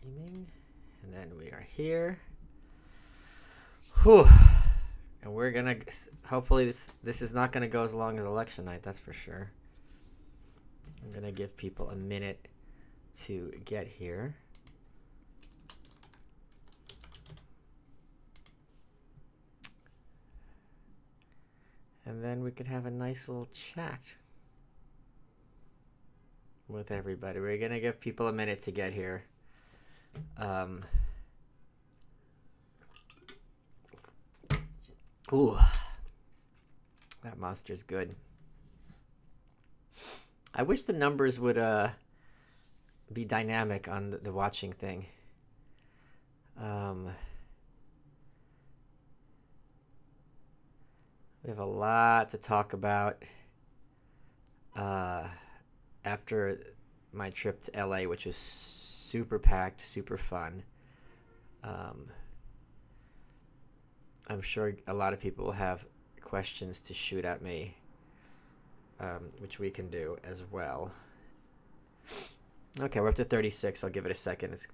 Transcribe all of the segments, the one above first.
streaming, and then we are here. Whew. And we're gonna hopefully this is not gonna go as long as election night. That's for sure. I'm gonna give people a minute to get here. And then we could have a nice little chat with everybody. We're gonna give people a minute to get here. Ooh, that monster's good. I wish the numbers would be dynamic on the watching thing. We have a lot to talk about after my trip to LA, which was super packed, super fun. I'm sure a lot of people will have questions to shoot at me, which we can do as well. Okay, we're up to 36. I'll give it a second. It's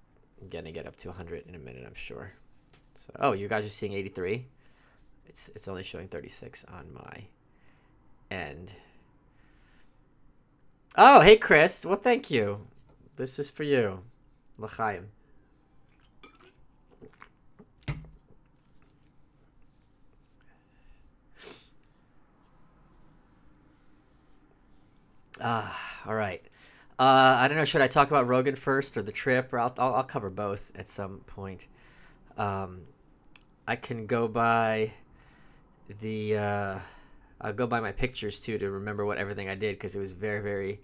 gonna get up to 100 in a minute, I'm sure. So, oh, you guys are seeing 83? It's only showing 36 on my end. Oh, hey, Chris. Well, thank you. This is for you. L'chaim. All right. I don't know. Should I talk about Rogan first or the trip? Or I'll cover both at some point. I can go by the I'll go by my pictures too to remember what everything I did, because it was very, very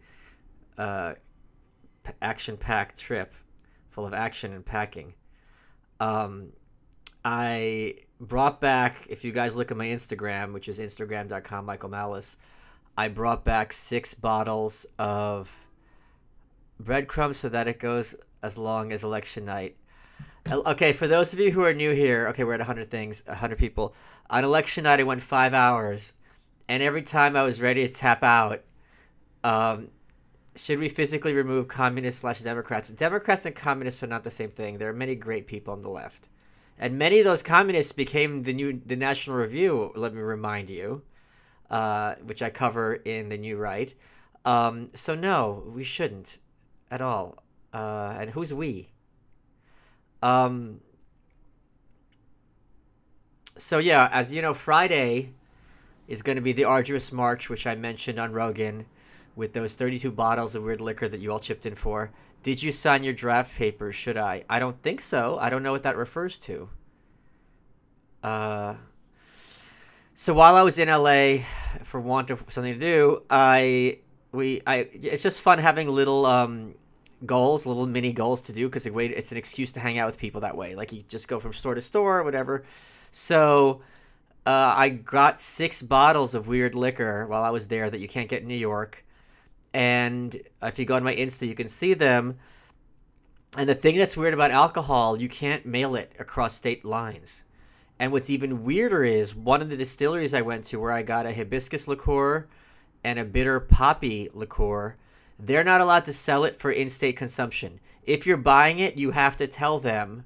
action-packed trip, full of action and packing. I brought back, if you guys look at my Instagram, which is instagram.com Michael Malice, I brought back 6 bottles of breadcrumbs so that it goes as long as election night. Okay, for those of you who are new here, okay, we're at 100 people. On election night, I went 5 hours, and every time I was ready to tap out, should we physically remove communists/Democrats? Democrats and communists are not the same thing. There are many great people on the left, and many of those communists became the National Review. Let me remind you, which I cover in the New Right. So no, we shouldn't at all. And who's we? So yeah, as you know, Friday is going to be the arduous march, which I mentioned on Rogan, with those 32 bottles of weird liquor that you all chipped in for. Did you sign your draft papers? Should I? I don't think so. I don't know what that refers to. So while I was in LA, for want of something to do, it's just fun having little goals, little mini goals to do, because it's an excuse to hang out with people that way. Like, you just go from store to store or whatever. So I got 6 bottles of weird liquor while I was there that you can't get in New York. And if you go on my Insta, you can see them. And the thing that's weird about alcohol, you can't mail it across state lines. And what's even weirder is one of the distilleries I went to, where I got a hibiscus liqueur and a bitter poppy liqueur, they're not allowed to sell it for in-state consumption. If you're buying it, you have to tell them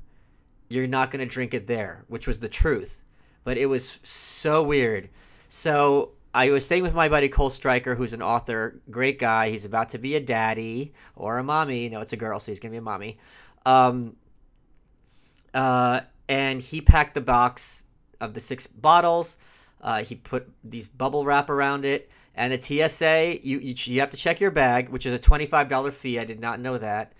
you're not going to drink it there, which was the truth. But it was so weird. So I was staying with my buddy Cole Stryker, who's an author, great guy. He's about to be a daddy or a mommy. No, it's a girl, so he's going to be a mommy. And he packed the box of the 6 bottles. He put these bubble wrap around it. And the TSA, you have to check your bag, which is a $25 fee. I did not know that.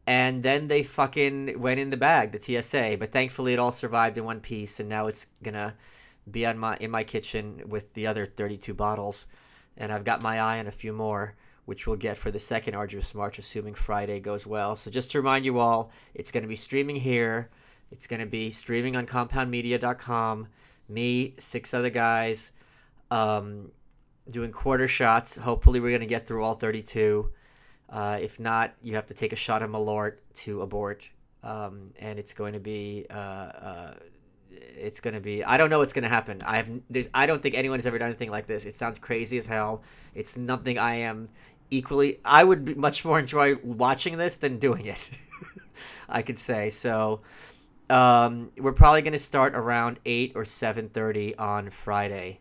And then they fucking went in the bag, the TSA. But thankfully, it all survived in one piece. And now it's going to be in my kitchen with the other 32 bottles. And I've got my eye on a few more, which we'll get for the second arduous march, assuming Friday goes well. So just to remind you all, it's going to be streaming here. It's going to be streaming on compoundmedia.com. Me, 6 other guys, doing quarter shots. Hopefully we're going to get through all 32. If not, you have to take a shot of Malort to abort. And it's going to be I don't know what's going to happen. I don't think anyone has ever done anything like this. It sounds crazy as hell. It's nothing I would much more enjoy watching this than doing it. I could say. So we're probably going to start around 8 or 7:30 on Friday,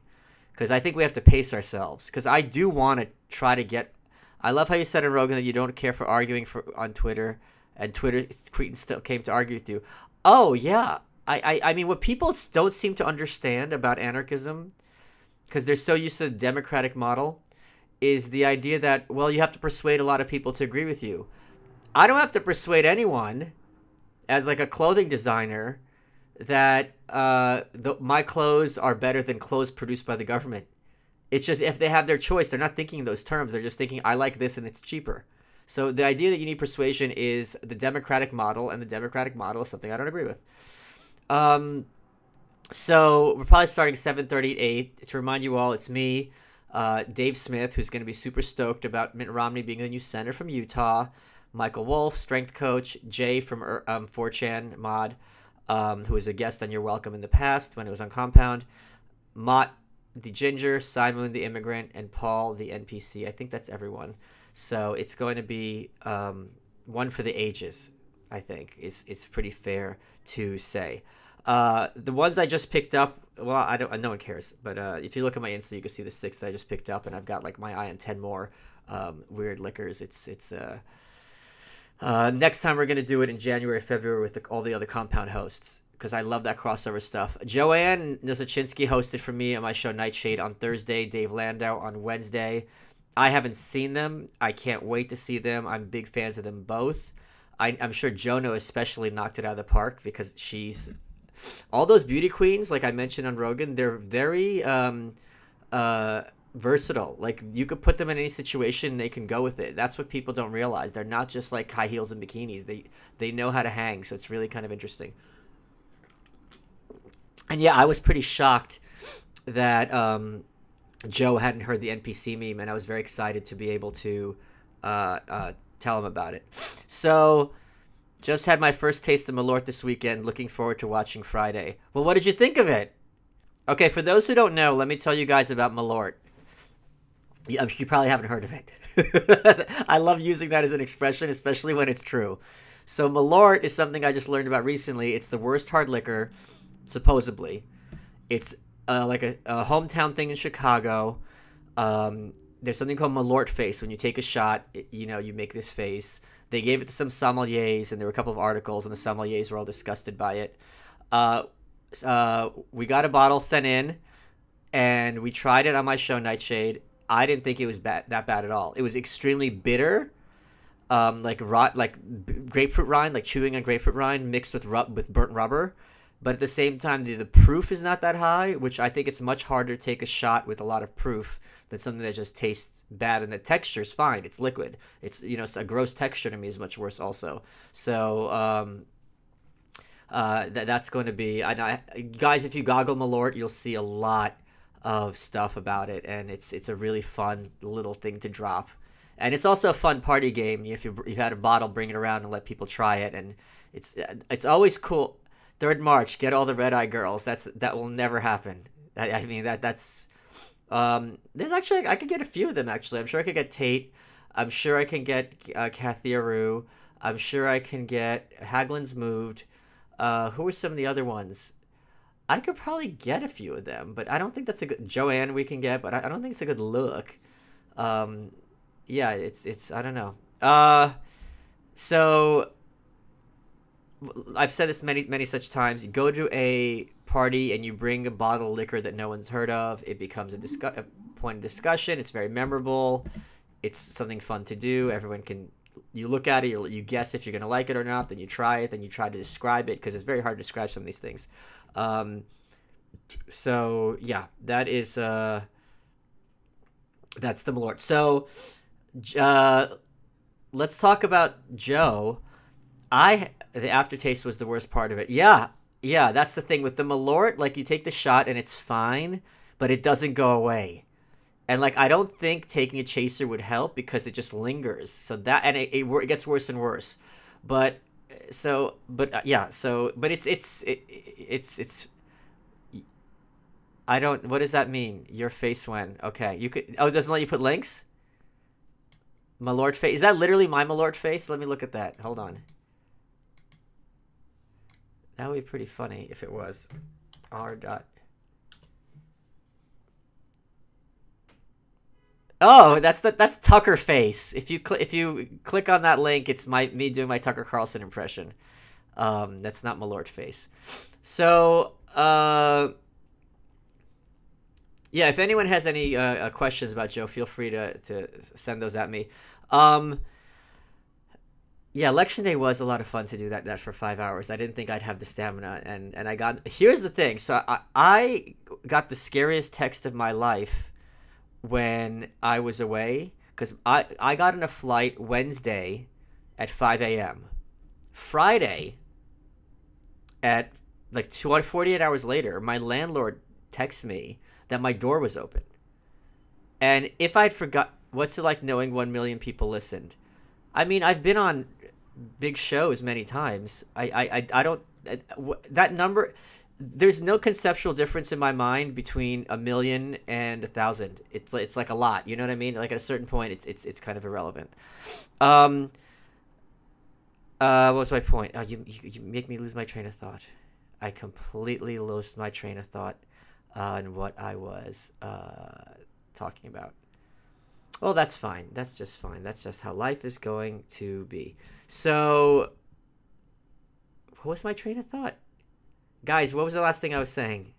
because I think we have to pace ourselves, because I do want to try to get. I love how you said in Rogan that you don't care for arguing on Twitter, and Twitter Cretans still came to argue with you. Oh yeah, I mean, what people don't seem to understand about anarchism, because they're so used to the democratic model, is the idea that, well, you have to persuade a lot of people to agree with you. I don't have to persuade anyone, as like a clothing designer, that my clothes are better than clothes produced by the government. It's just, if they have their choice, they're not thinking in those terms. They're just thinking, I like this and it's cheaper. So the idea that you need persuasion is the democratic model, and the democratic model is something I don't agree with. So we're probably starting 7:30 to 8. To remind you all, it's me, Dave Smith, who's going to be super stoked about Mitt Romney being the new senator from Utah, Michael Wolf, strength coach, Jay from 4chan Mod, who was a guest on You're Welcome in the past when it was on Compound, Mott the Ginger, Simon the Immigrant, and Paul the NPC. I think that's everyone. So it's going to be one for the ages, I think, is pretty fair to say. The ones I just picked up, well, no one cares, but if you look at my Insta, you can see the 6 that I just picked up, and I've got like my eye on 10 more weird liquors. It's next time we're gonna do it in January, February with all the other Compound hosts, because I love that crossover stuff. Joanne Nosachinsky hosted for me on my show Nightshade on Thursday, Dave Landau on Wednesday. I haven't seen them. I can't wait to see them. I'm big fans of them both. I'm sure Jono especially knocked it out of the park, because she's all those beauty queens, like I mentioned on Rogan, they're very versatile. Like, you could put them in any situation and they can go with it. That's what people don't realize. They're not just like high heels and bikinis. They know how to hang, so it's really kind of interesting. And yeah, I was pretty shocked that Joe hadn't heard the NPC meme, and I was very excited to be able to tell him about it. So, just had my first taste of Malort this weekend. Looking forward to watching Friday. Well, what did you think of it? Okay, for those who don't know, let me tell you guys about Malort. You probably haven't heard of it. I love using that as an expression, especially when it's true. So Malort is something I just learned about recently. It's the worst hard liquor, supposedly. It's like a hometown thing in Chicago. There's something called Malort face. When you take a shot, you make this face. They gave it to some sommeliers, and there were a couple of articles, and the sommeliers were all disgusted by it. We got a bottle sent in, and we tried it on my show Nightshade. I didn't think it was that bad at all. It was extremely bitter, like grapefruit rind, like chewing on grapefruit rind mixed with burnt rubber. But at the same time, the proof is not that high, which I think it's much harder to take a shot with a lot of proof than something that just tastes bad. And the texture is fine. It's liquid. It's, a gross texture to me is much worse also. So that's going to be, guys, if you goggle Malort, you'll see a lot of stuff about it, and it's a really fun little thing to drop. And it's also a fun party game. If you've had a bottle, bring it around and let people try it. And it's always cool. 3rd March, get all the red eye girls. That will never happen. I mean, that's there's actually, I could get a few of them. Actually, I'm sure I could get Tate. I'm sure I can get Kathy Aru. I'm sure I can get Haglin's Moved. Who are some of the other ones? I could probably get a few of them, but I don't think that's a good... Joanne we can get, but I don't think it's a good look. Yeah, it's I don't know. So I've said this many such times. You go to a party and you bring a bottle of liquor that no one's heard of. It becomes a point of discussion. It's very memorable. It's something fun to do. Everyone can... You look at it, you guess if you're going to like it or not, then you try it, then you try to describe it, because it's very hard to describe some of these things. So, yeah, that is, that's the Malort. So, let's talk about Joe. The aftertaste was the worst part of it. Yeah, that's the thing with the Malort. Like, you take the shot and it's fine, but it doesn't go away. And, like, I don't think taking a chaser would help, because it just lingers. So that, and it gets worse and worse. But it's I don't, what does that mean? Your face when? Okay, you could, it doesn't let you put links? Malort face, is that literally my Malort face? Let me look at that, hold on. That would be pretty funny if it was r dot. Oh, that's Tucker face. If you click on that link, it's me doing my Tucker Carlson impression. That's not Malort face. So, yeah, if anyone has any questions about Joe, feel free to send those at me. Yeah, election day was a lot of fun to do that for 5 hours. I didn't think I'd have the stamina, and I got. Here's the thing. So I got the scariest text of my life when I was away, because I got on a flight Wednesday at 5 a.m. Friday at like 48 hours later, my landlord texts me that my door was open. And if I'd forgot, what's it like knowing 1 million people listened? I mean, I've been on big shows many times. I don't, that number, there's no conceptual difference in my mind between 1 million and 1,000. It's like a lot, you know what I mean? Like at a certain point, it's kind of irrelevant. What was my point? Oh, you make me lose my train of thought. I completely lost my train of thought on what I was talking about. Well, that's fine. That's just fine. That's just how life is going to be. So, what was my train of thought? Guys, what was the last thing I was saying?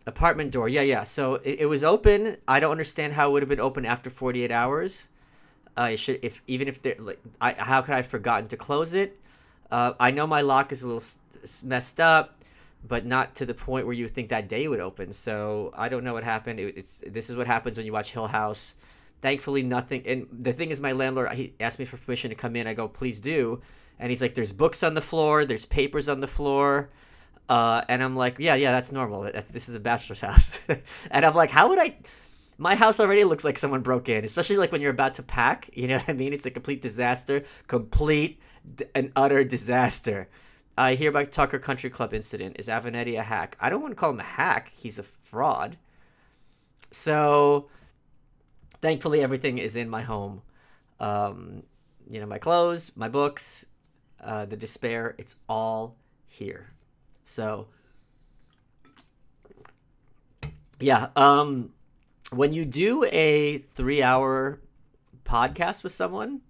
Apartment door. Yeah. So it was open. I don't understand how it would have been open after 48 hours. It should, even if they're like, how could I have forgotten to close it? I know my lock is a little messed up, but not to the point where you would think that day would open. So I don't know what happened. This is what happens when you watch Hill House. Thankfully, nothing. And the thing is, my landlord, he asked me for permission to come in. I go, please do. And he's like, there's books on the floor. There's papers on the floor. And I'm like, yeah, that's normal. This is a bachelor's house. And I'm like, how would I... My house already looks like someone broke in, especially like when you're about to pack. You know what I mean? It's a complete disaster. Complete and utter disaster. I hear about Tucker Country Club incident. Is Avenatti a hack? I don't want to call him a hack. He's a fraud. So, thankfully, everything is in my home. My clothes, my books, the despair. It's all here. So, yeah. When you do a 3-hour podcast with someone,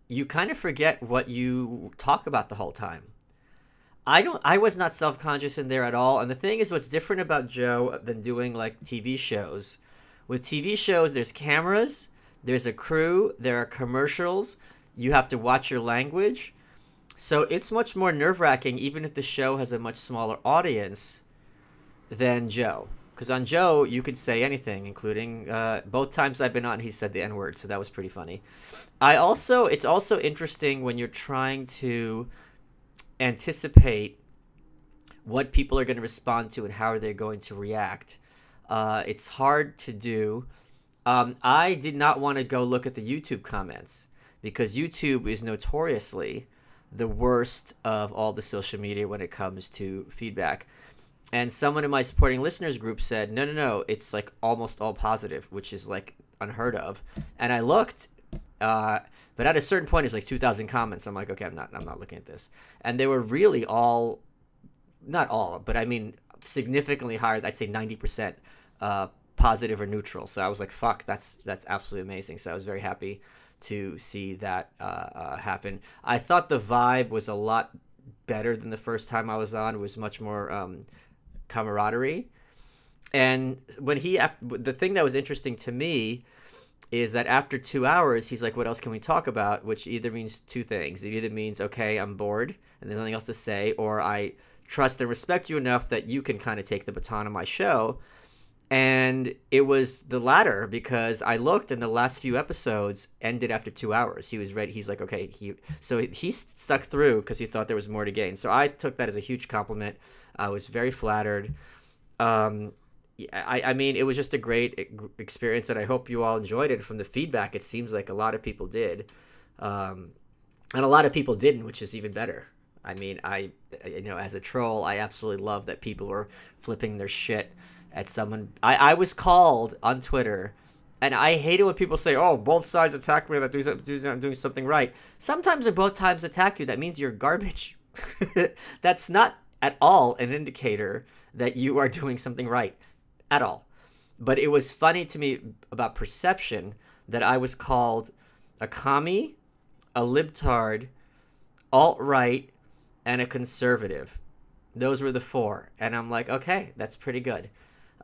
you kind of forget what you talk about the whole time. I was not self-conscious in there at all. And the thing is, what's different about Joe than doing like TV shows, with TV shows, there's cameras, there's a crew, there are commercials, you have to watch your language. So it's much more nerve-wracking, even if the show has a much smaller audience than Joe. Because on Joe, you could say anything, including both times I've been on, he said the N-word, so that was pretty funny. It's also interesting when you're trying to anticipate what people are going to respond to and how they're going to react. It's hard to do. I did not want to go look at the YouTube comments, because YouTube is notoriously the worst of all the social media when it comes to feedback. And someone in my supporting listeners group said, no, it's like almost all positive, which is like unheard of. And I looked, but at a certain point, it's like 2,000 comments. I'm like, okay, I'm not looking at this. And they were really all, not all, but I mean, significantly higher. I'd say 90% positive or neutral. So I was like, fuck, that's absolutely amazing. So I was very happy to see that happen. I thought the vibe was a lot better than the first time I was on. It was much more camaraderie. And when the thing that was interesting to me is that after 2 hours, he's like, what else can we talk about? Which either means two things. It either means, okay, I'm bored and there's nothing else to say, or I trust and respect you enough that you can kind of take the baton of my show. And it was the latter, because I looked and the last few episodes ended after 2 hours. He was ready. He's like, okay. So he stuck through because he thought there was more to gain. So I took that as a huge compliment. I was very flattered. I mean, it was just a great experience, and I hope you all enjoyed it. From the feedback, it seems like a lot of people did. And a lot of people didn't, which is even better. I mean, as a troll, I absolutely love that people were flipping their shit at someone. I was called on Twitter And I hate it when people say, "Oh, both sides attack me. That I'm doing something right." Sometimes when both sides attack you, that means you're garbage. That's not at all an indicator that you are doing something right, at all. But it was funny to me about perception that I was called a commie, a libtard, alt-right, and a conservative. Those were the four, and I'm like, okay, that's pretty good.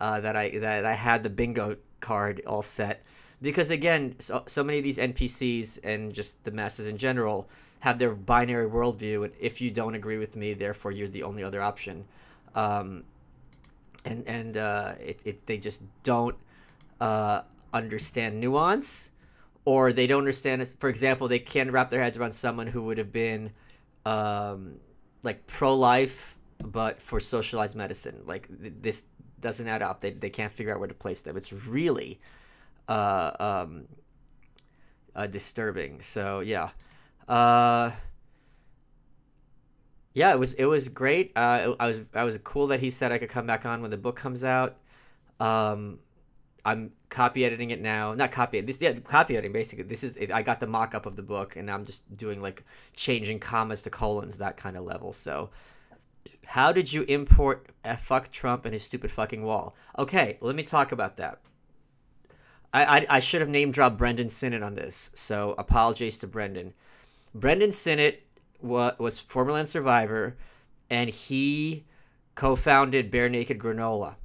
That I had the bingo card all set, because again, so many of these NPCs and just the masses in general have their binary worldview, and if you don't agree with me, therefore you're the only other option. They just don't understand nuance, or they don't understand. For example, they can't wrap their heads around someone who would have been like pro-life but for socialized medicine. Like this doesn't add up. They can't figure out where to place them. It's really disturbing. So yeah. Yeah, it was great. I was cool that he said I could come back on when the book comes out. I'm copy editing it now. Not copy this. Yeah, copy editing basically. This is I got the mock up of the book, and I'm just doing like changing commas to colons, that kind of level. So, how did you import fuck Trump and his stupid fucking wall? Okay, let me talk about that. I should have name dropped Brendan Sinnott on this. So apologies to Brendan. Brendan Sinnott was formerly on Survivor, and he co-founded Bare Naked Granola.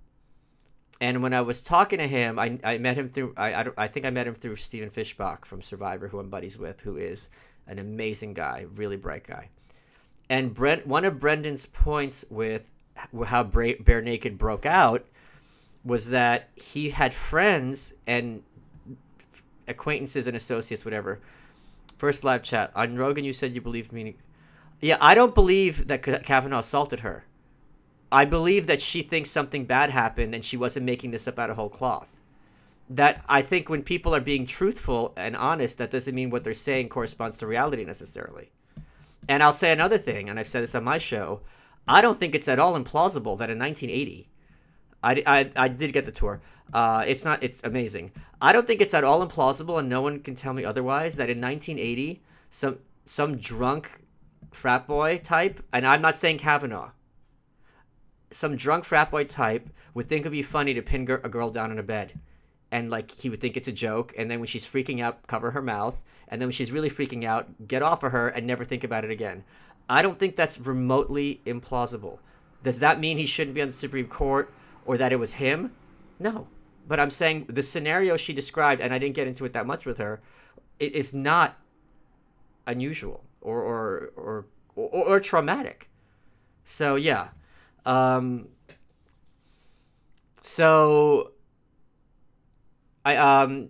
And when I was talking to him, I met him through I think I met him through Stephen Fishbach from Survivor, who I'm buddies with, who is an amazing guy, really bright guy. And one of Brendan's points with how Bare Naked broke out was that he had friends and acquaintances and associates, whatever. First live chat. On Rogan, you said you believed me. Yeah, I don't believe that Kavanaugh assaulted her. I believe that she thinks something bad happened and she wasn't making this up out of whole cloth. That I think when people are being truthful and honest, that doesn't mean what they're saying corresponds to reality necessarily. And I'll say another thing, and I've said this on my show. I don't think it's at all implausible that in 1980, I did get the tour. It's amazing. I don't think it's at all implausible, and no one can tell me otherwise, that in 1980, some drunk frat boy type, and I'm not saying Kavanaugh, some drunk frat boy type would think it'd be funny to pin a girl down in a bed, and like he would think it's a joke, and then when she's freaking out, cover her mouth, and then when she's really freaking out, get off of her and never think about it again. I don't think that's remotely implausible. Does that mean he shouldn't be on the Supreme Court, or that it was him? No. But I'm saying the scenario she described, and I didn't get into it that much with her, it is not unusual or traumatic. So yeah. So I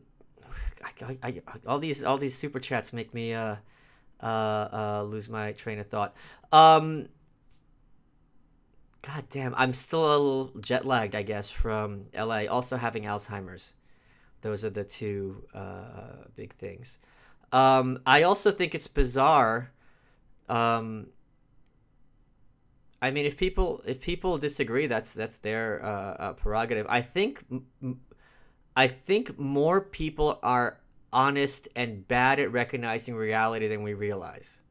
all these super chats make me lose my train of thought. God damn, I'm still a little jet lagged, I guess, from LA. Also having Alzheimer's. Those are the two big things. I also think it's bizarre. I mean, if people disagree, that's their prerogative. I think more people are honest and bad at recognizing reality than we realize.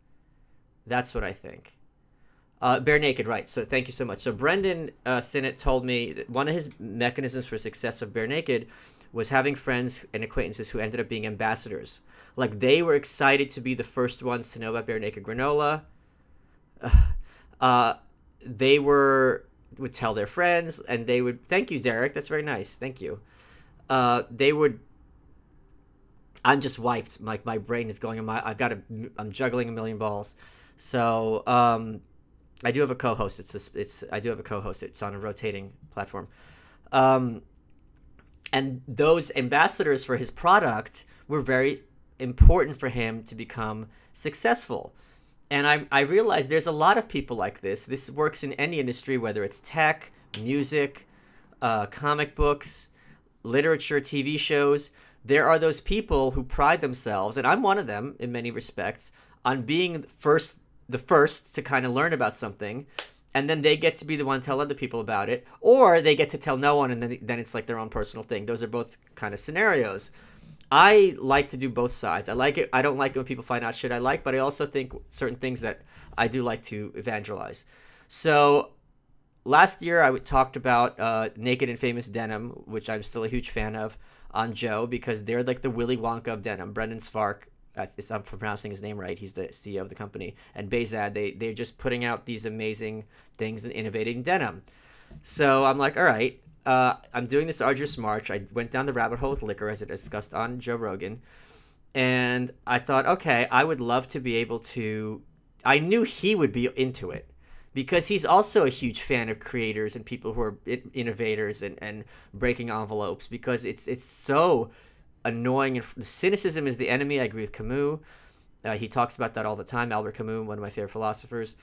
That's what I think. Bare Naked, right. So thank you so much. So Brendan Sinnott told me that one of his mechanisms for success of Bare Naked was having friends and acquaintances who ended up being ambassadors. Like, they were excited to be the first ones to know about Bare Naked Granola. They would tell their friends, and they would, thank you, Derek, that's very nice, thank you. They would, I'm just wiped, like my brain is going, I'm juggling a million balls. So, I do have a co-host. I do have a co-host. It's on a rotating platform. And those ambassadors for his product were very important for him to become successful. And I realized there's a lot of people like this. This works in any industry, whether it's tech, music, comic books, literature, TV shows. There are those people who pride themselves, and I'm one of them in many respects, on being the first to kind of learn about something, and then they get to be the one to tell other people about it, or they get to tell no one, and then it's like their own personal thing. Those are both kind of scenarios. I like to do both sides. I like it. I don't like it when people find out shit I like, but I also think certain things that I do like to evangelize. So last year I talked about Naked and Famous Denim, which I'm still a huge fan of, on Joe, because they're like the Willy Wonka of denim. Brendan Svark, if I'm pronouncing his name right, he's the CEO of the company, and Bezad, they're just putting out these amazing things and innovating denim. So I'm like, all right, I'm doing this arduous march. I went down the rabbit hole with liquor, as I discussed on Joe Rogan, and I thought, okay, I would love to be able to. I knew he would be into it because he's also a huge fan of creators and people who are innovators and breaking envelopes, because it's so annoying, and cynicism is the enemy. I agree with Camus. He talks about that all the time. Albert Camus, one of my favorite philosophers.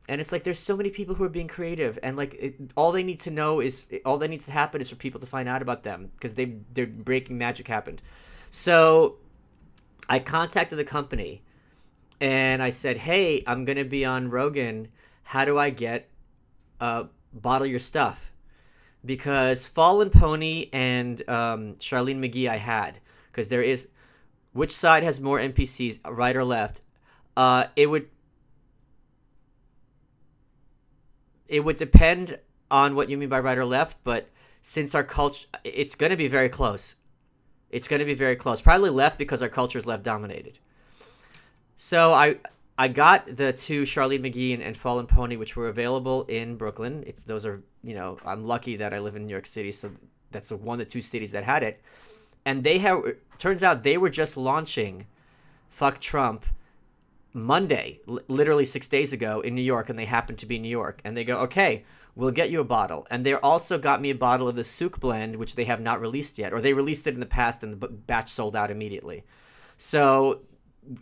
And it's like there's so many people who are being creative, and like all they need to know is all that needs to happen is for people to find out about them, because they're breaking magic happened. So I contacted the company and I said, hey, I'm gonna be on Rogan. How do I get bottle your stuff? Because Fallen Pony and Charlene McGee I had, because there is, which side has more NPCs, right or left? It would depend on what you mean by right or left, but since our culture, it's going to be very close. It's going to be very close. Probably left, because our culture is left dominated. So I got the two, Charlene McGee and Fallen Pony, which were available in Brooklyn. Those are, I'm lucky that I live in New York City, so that's one of the two cities that had it. And turns out they were just launching Fuck Trump Monday, literally 6 days ago in New York, and they happened to be in New York. And they go, okay, we'll get you a bottle. And they also got me a bottle of the Souk blend, which they have not released yet, or they released it in the past and the batch sold out immediately. So,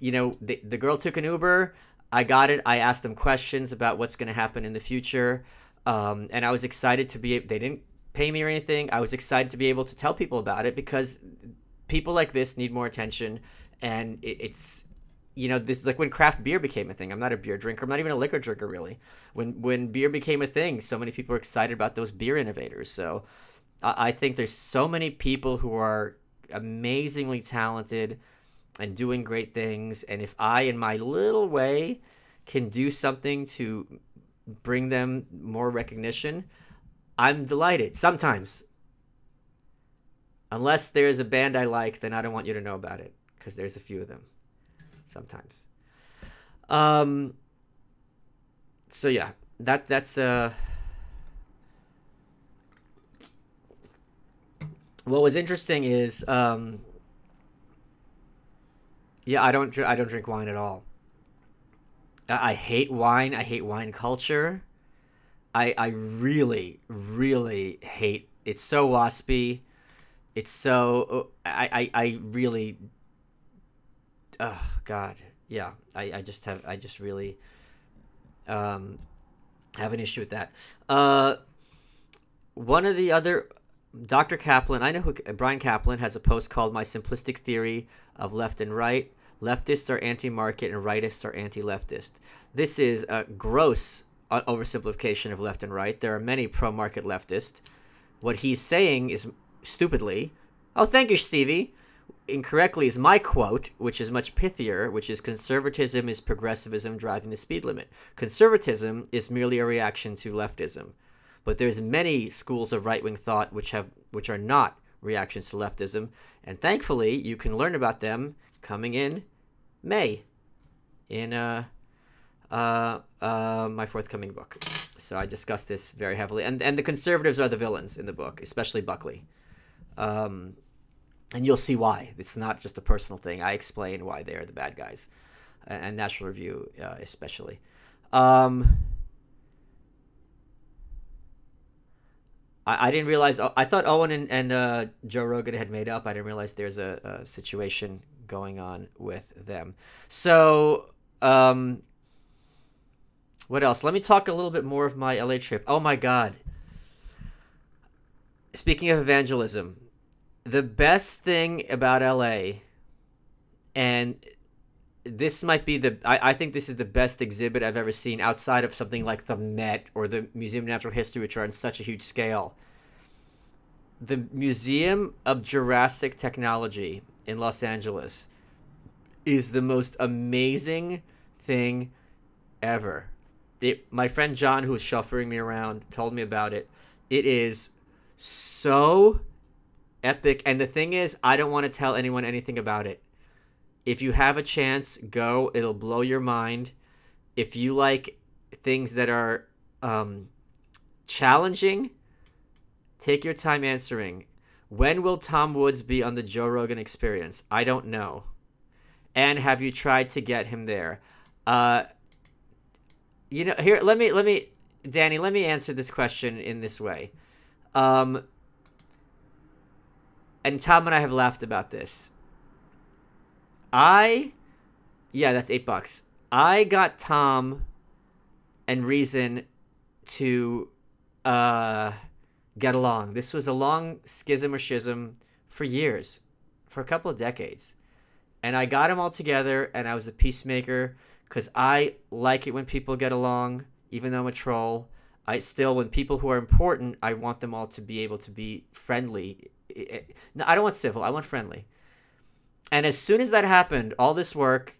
the girl took an Uber. I got it. I asked them questions about what's going to happen in the future. And I was excited they didn't pay me or anything. I was excited to be able to tell people about it, because people like this need more attention. And it's, this is like when craft beer became a thing. I'm not a beer drinker. I'm not even a liquor drinker, really. When beer became a thing, so many people are excited about those beer innovators. So I think there's so many people who are amazingly talented and doing great things. And if I, in my little way, can do something to bring them more recognition, I'm delighted. Sometimes. Unless there's a band I like, then I don't want you to know about it, because there's a few of them. Sometimes. So yeah, that's what was interesting is yeah, I don't drink wine at all. I hate wine. I hate wine culture. I really, really hate. It's so waspy. It's so I really. Oh God, yeah. I just really have an issue with that. One of the other, Dr. Kaplan, I know who Brian Kaplan has a post called "My Simplistic Theory of Left and Right." Leftists are anti-market and rightists are anti-leftist. This is a gross oversimplification of left and right. There are many pro-market leftists. What he's saying is stupidly, oh, thank you, Stevie, incorrectly is my quote, which is much pithier, which is conservatism is progressivism driving the speed limit. Conservatism is merely a reaction to leftism. But there's many schools of right-wing thought which are not reactions to leftism, and thankfully you can learn about them coming in May in my forthcoming book. So I discuss this very heavily, and the conservatives are the villains in the book, especially Buckley, and you'll see why. It's not just a personal thing. I explain why they're the bad guys, and National Review especially. I didn't realize. I thought Owen and Joe Rogan had made up. I didn't realize there's a situation going on with them. So, what else? Let me talk a little bit more of my LA trip. Oh my God. Speaking of evangelism, the best thing about LA, and this might be I think this is the best exhibit I've ever seen outside of something like the Met or the Museum of Natural History, which are on such a huge scale. The Museum of Jurassic Technology in Los Angeles is the most amazing thing ever. My friend John, who was chauffeuring me around, told me about it. It is so epic. And the thing is, I don't want to tell anyone anything about it. If you have a chance, go. It'll blow your mind. If you like things that are challenging, take your time answering. When will Tom Woods be on the Joe Rogan Experience? I don't know. And have you tried to get him there? Here, Danny, let me answer this question in this way. And Tom and I have laughed about this. Yeah, that's $8. I got Tom and Reason to get along. This was a long schism or schism for years, for a couple of decades. And I got them all together, and I was a peacemaker because I like it when people get along, even though I'm a troll. When people who are important, I want them all to be able to be friendly. No, I don't want civil. I want friendly. And as soon as that happened, all this work,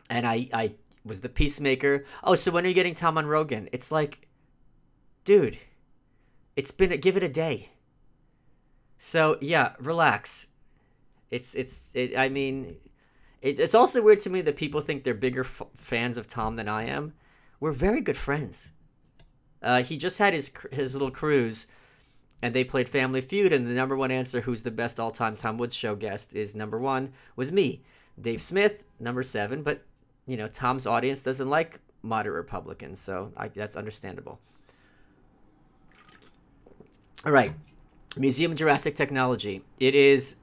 and I was the peacemaker. Oh, so when are you getting Tom on Rogan? It's like, dude, give it a day. So yeah, relax. It's also weird to me that people think they're bigger fans of Tom than I am. We're very good friends. He just had his little cruise, and they played Family Feud, and the number one answer, who's the best all-time Tom Woods show guest, is number 1, was me. Dave Smith, number 7, but, Tom's audience doesn't like moderate Republicans, so that's understandable. All right, Museum of Jurassic Technology. It is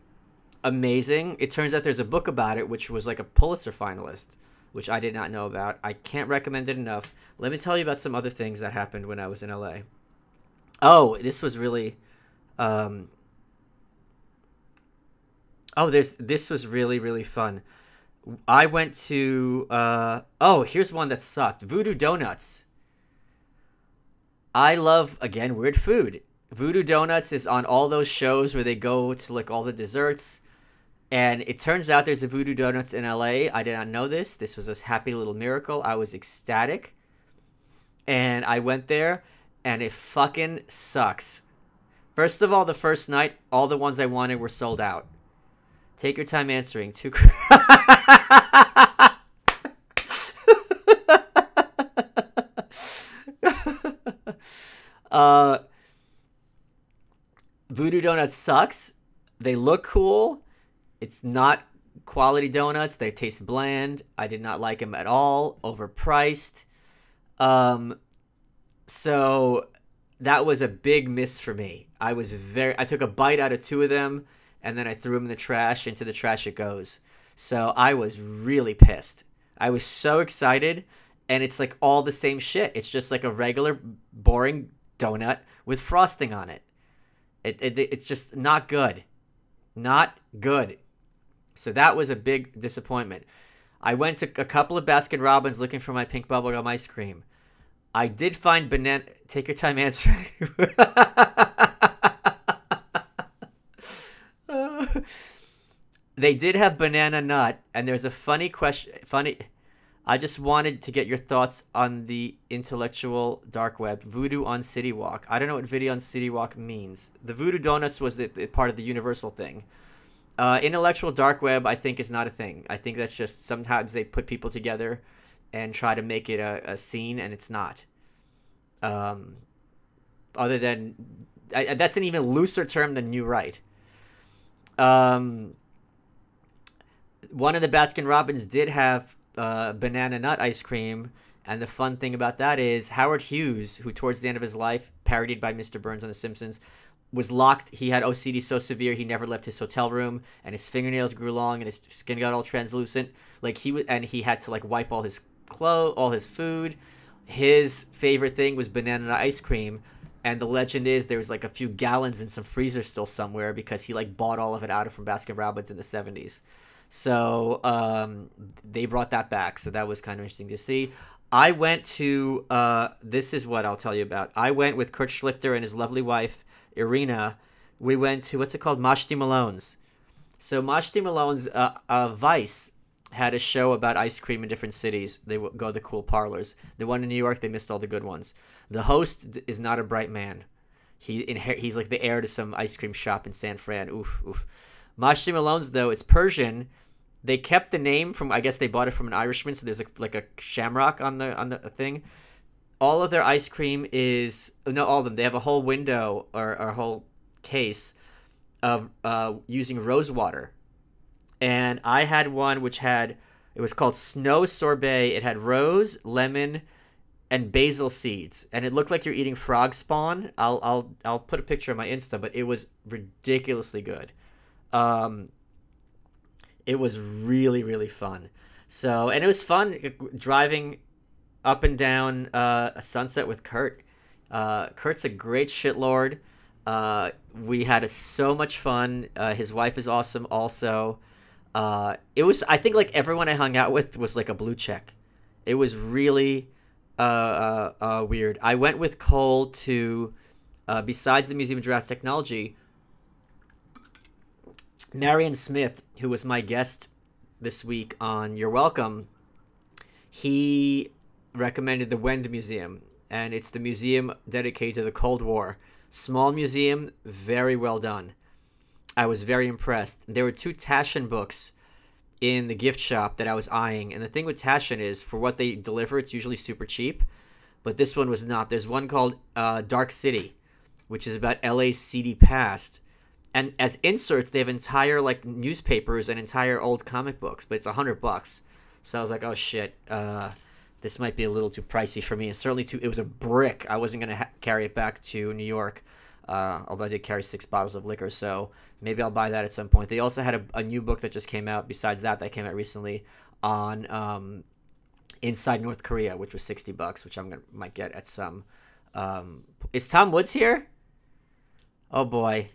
amazing. It turns out there's a book about it, which was like a Pulitzer finalist, which I did not know about. I can't recommend it enough. Let me tell you about some other things that happened when I was in LA. Oh, this was really, this was really, really fun. I went to, here's one that sucked. Voodoo Donuts. I love, again, weird food. Voodoo Donuts is on all those shows where they go to like all the desserts. And it turns out there's a Voodoo Donuts in LA. I did not know this. This was a happy little miracle. I was ecstatic. And I went there, and it fucking sucks. First of all, the first night, all the ones I wanted were sold out. Take your time answering. Voodoo Donuts sucks. They look cool. It's not quality donuts. They taste bland. I did not like them at all. Overpriced. So that was a big miss for me. I took a bite out of 2 of them, and then I threw them in the trash. Into the trash it goes. So I was really pissed. I was so excited, and it's like all the same shit. It's just like a regular, boring donut with frosting on it. It's just not good. Not good. So that was a big disappointment. I went to a couple of Baskin Robbins looking for my pink bubblegum ice cream. I did find banana... Take your time answering. They did have banana nut, and there's a funny question... I just wanted to get your thoughts on the intellectual dark web. Voodoo on City Walk. I don't know what Voodoo on City Walk means. The Voodoo Donuts was the part of the Universal thing. Intellectual dark web, I think, is not a thing. I think that's just sometimes they put people together and try to make it a scene, and it's not. Other than... that's an even looser term than New Right. One of the Baskin Robbins did have banana nut ice cream, and the fun thing about that is Howard Hughes, who towards the end of his life, parodied by Mr. Burns on The Simpsons, was locked. He had OCD so severe he never left his hotel room, and his fingernails grew long, and his skin got all translucent. And he had to like wipe all his clothes, all his food. His favorite thing was banana nut ice cream, and the legend is there was like a few gallons in some freezer still somewhere because he like bought all of it out from Baskin Robbins in the 70s. So they brought that back. So that was kind of interesting to see. I went to, this is what I'll tell you about. I went with Kurt Schlichter and his lovely wife, Irina. We went to, what's it called? Mashti Malone's. So Mashti Malone's Vice had a show about ice cream in different cities. They would go to the cool parlors. The one in New York, they missed all the good ones. The host is not a bright man. He's like the heir to some ice cream shop in San Fran. Oof, oof. Mashti Malone's, though, it's Persian. They kept the name from, I guess they bought it from an Irishman, so there's like a shamrock on the thing. All of their ice cream is, no, all of them. They have a whole window or a whole case of using rose water. And I had one which had, it was called Snow Sorbet. It had rose, lemon, and basil seeds, and it looked like you're eating frog spawn. I'll put a picture on my Insta, but it was ridiculously good. Um, it was really really fun. So, and it was fun driving up and down a Sunset with Kurt. Kurt's a great shitlord. We had so much fun. His wife is awesome also. It was, I think, like everyone I hung out with was like a blue check. It was really weird. I went with Cole to, besides the Museum of Giraffe Technology, Marion Smith, who was my guest this week on You're Welcome, he recommended the Wend Museum, and it's the museum dedicated to the Cold War. Small museum, very well done. I was very impressed. There were 2 Taschen books in the gift shop that I was eyeing, and the thing with Taschen is, for what they deliver, it's usually super cheap, but this one was not. There's one called Dark City, which is about LA's seedy past, and as inserts they have entire like newspapers and entire old comic books, but it's $100. So I was like, oh shit, this might be a little too pricey for me, and certainly it was a brick. I wasn't gonna carry it back to New York, although I did carry 6 bottles of liquor, so maybe I'll buy that at some point. They also had a new book that just came out, besides that came out recently, on Inside North Korea, which was $60, which might get at some. Is Tom Woods here? Oh boy.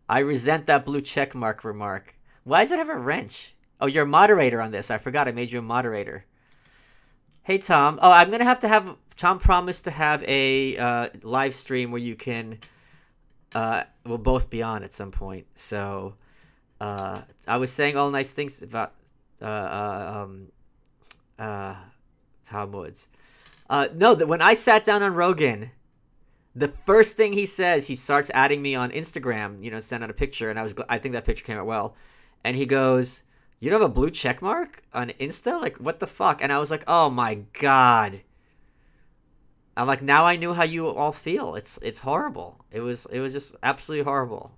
I resent that blue check mark remark. Why does it have a wrench? Oh, you're a moderator on this. I forgot I made you a moderator. Hey, Tom. Oh, I'm going to have Tom promised to have a live stream where you can, we'll both be on at some point. So, I was saying all nice things about Tom Woods. No, when I sat down on Rogan, the first thing he says, he starts adding me on Instagram, send out a picture, and I think that picture came out well. And he goes, "You don't have a blue check mark on Insta? Like, what the fuck?" And I was like, "Oh my God." I'm like, now I knew how you all feel. It's horrible. It was just absolutely horrible.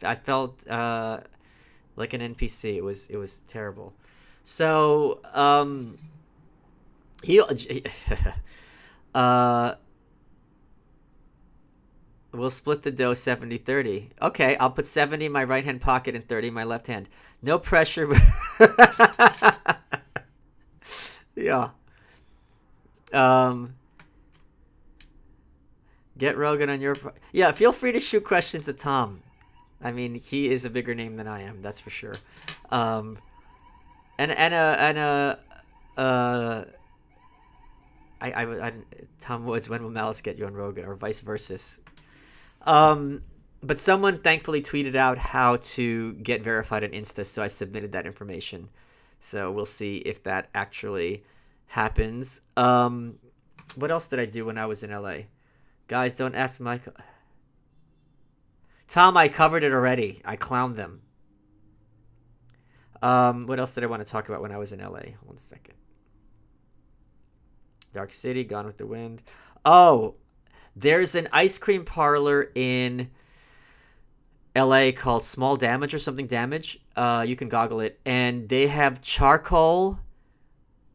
I felt like an NPC. It was terrible. So he we'll split the dough 70-30. Okay, I'll put 70 in my right hand pocket and 30 in my left hand. No pressure. Yeah. Get Rogan on your... Yeah, feel free to shoot questions at Tom. I mean, he is a bigger name than I am, that's for sure. Uh, Tom Woods, when will Malice get you on Rogan, or vice versa? But someone thankfully tweeted out how to get verified on Insta, so I submitted that information. So we'll see if that actually happens. What else did I do when I was in LA? Guys, don't ask Michael. Tom, I covered it already. I clowned them. What else did I want to talk about when I was in LA? 1 second. Dark City, Gone with the Wind. Oh, there's an ice cream parlor in LA called Small Damage or something Damage. You can Google it. And they have charcoal.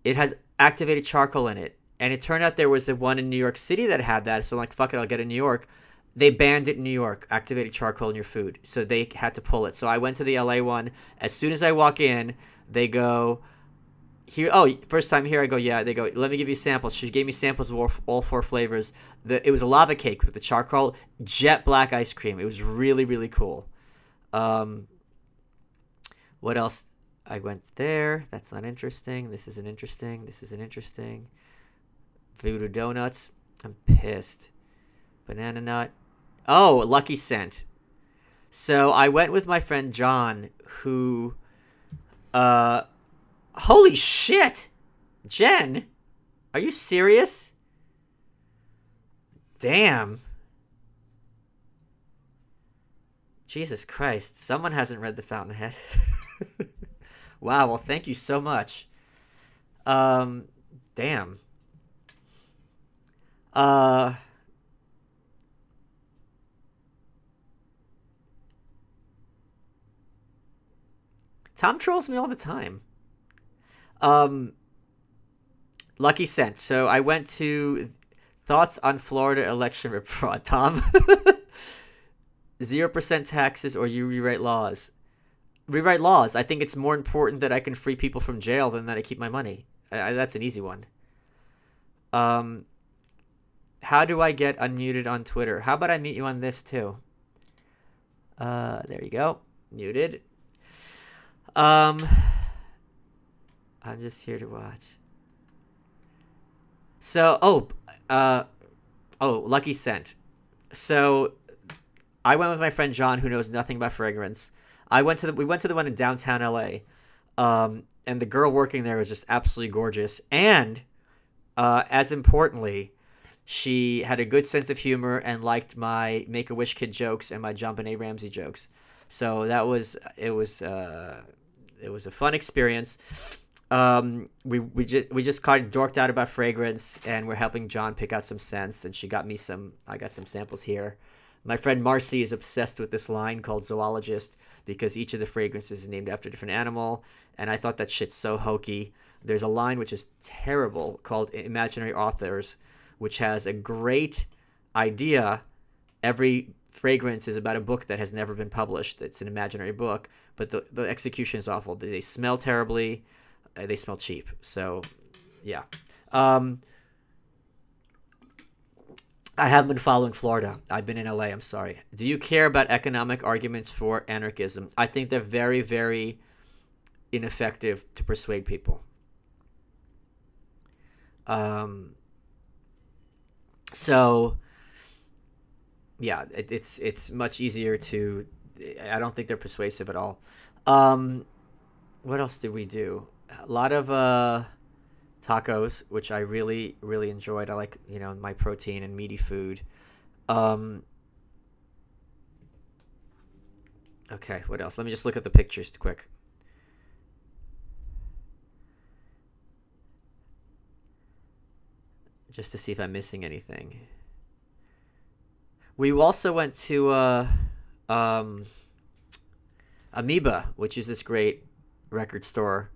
It has activated charcoal in it. And it turned out there was the one in New York City that had that. So I'm like, fuck it, I'll get it in New York. They banned it in New York, activated charcoal in your food. So they had to pull it. So I went to the LA one. As soon as I walk in, they go, here. Oh, first time here, I go, yeah. They go, let me give you samples. She gave me samples of all 4 flavors. It was a lava cake with the charcoal, jet black ice cream. It was really, really cool. What else? I went there. That's not interesting. This isn't interesting. This isn't interesting. Voodoo Donuts. I'm pissed. Banana Nut. Oh, Lucky Scent. So I went with my friend John, who, uh, holy shit, Jen, are you serious? Damn. Jesus Christ, someone hasn't read The Fountainhead. Wow, well, thank you so much. Um, damn. Uh, Tom trolls me all the time. Um, Lucky Cent. So I went to thoughts on Florida election fraud. Tom, 0% taxes or you rewrite laws. Rewrite laws. I think it's more important that I can free people from jail than that I keep my money. That's an easy one. Um, how do I get unmuted on Twitter? How about I mute you on this too? There you go. Muted. I'm just here to watch. So, Lucky Scent. So, I went with my friend John, who knows nothing about fragrance. We went to the one in downtown LA, and the girl working there was just absolutely gorgeous. And, as importantly, she had a good sense of humor and liked my Make-A-Wish Kid jokes and my John Benet Ramsey jokes. So it was a fun experience. We just kind of dorked out about fragrance, and we're helping John pick out some scents, and I got some samples here. My friend Marcy is obsessed with this line called Zoologist because each of the fragrances is named after a different animal, and I thought that shit's so hokey. There's a line which is terrible called Imaginary Authors, which has a great idea. Every fragrance is about a book that has never been published. It's an imaginary book, but the execution is awful. They smell terribly. They smell cheap. So, yeah. I haven't been following Florida. I've been in LA. I'm sorry. Do you care about economic arguments for anarchism? I think they're very, very ineffective to persuade people. So, yeah, it's much easier to. I don't think they're persuasive at all. What else did we do? A lot of tacos, which I really, really enjoyed. I like, my protein and meaty food. Okay, what else? Let me just look at the pictures quick. Just to see if I'm missing anything. We also went to Amoeba, which is this great record store,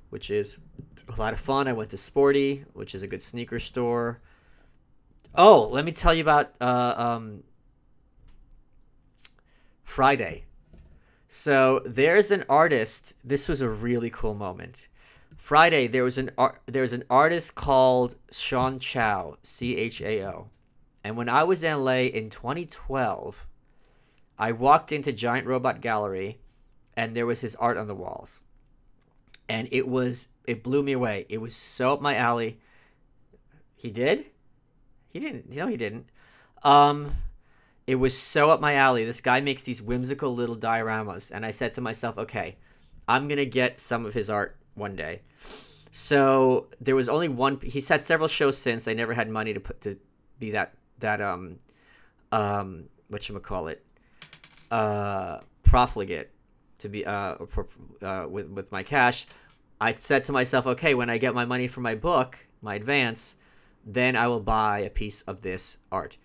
which is a lot of fun. I went to Sporty, which is a good sneaker store. Oh, let me tell you about Friday. So there's an artist. This was a really cool moment. Friday, there was an artist called Sean Chow, Chao. And when I was in LA in 2012, I walked into Giant Robot Gallery, and there was his art on the walls. And it blew me away. It was so up my alley. He did? He didn't. No, he didn't. It was so up my alley. This guy makes these whimsical little dioramas. And I said to myself, okay, I'm going to get some of his art one day. So there was only one. He's had several shows since. I never had money to be that whatchamacallit, profligate, to be with my cash. I said to myself, okay, when I get my money for my book, my advance, then I will buy a piece of this art.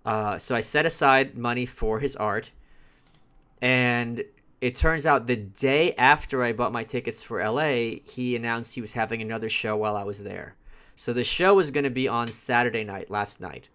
So I set aside money for his art, and it turns out the day after I bought my tickets for LA, he announced he was having another show while I was there. So the show was going to be on Saturday night, last night.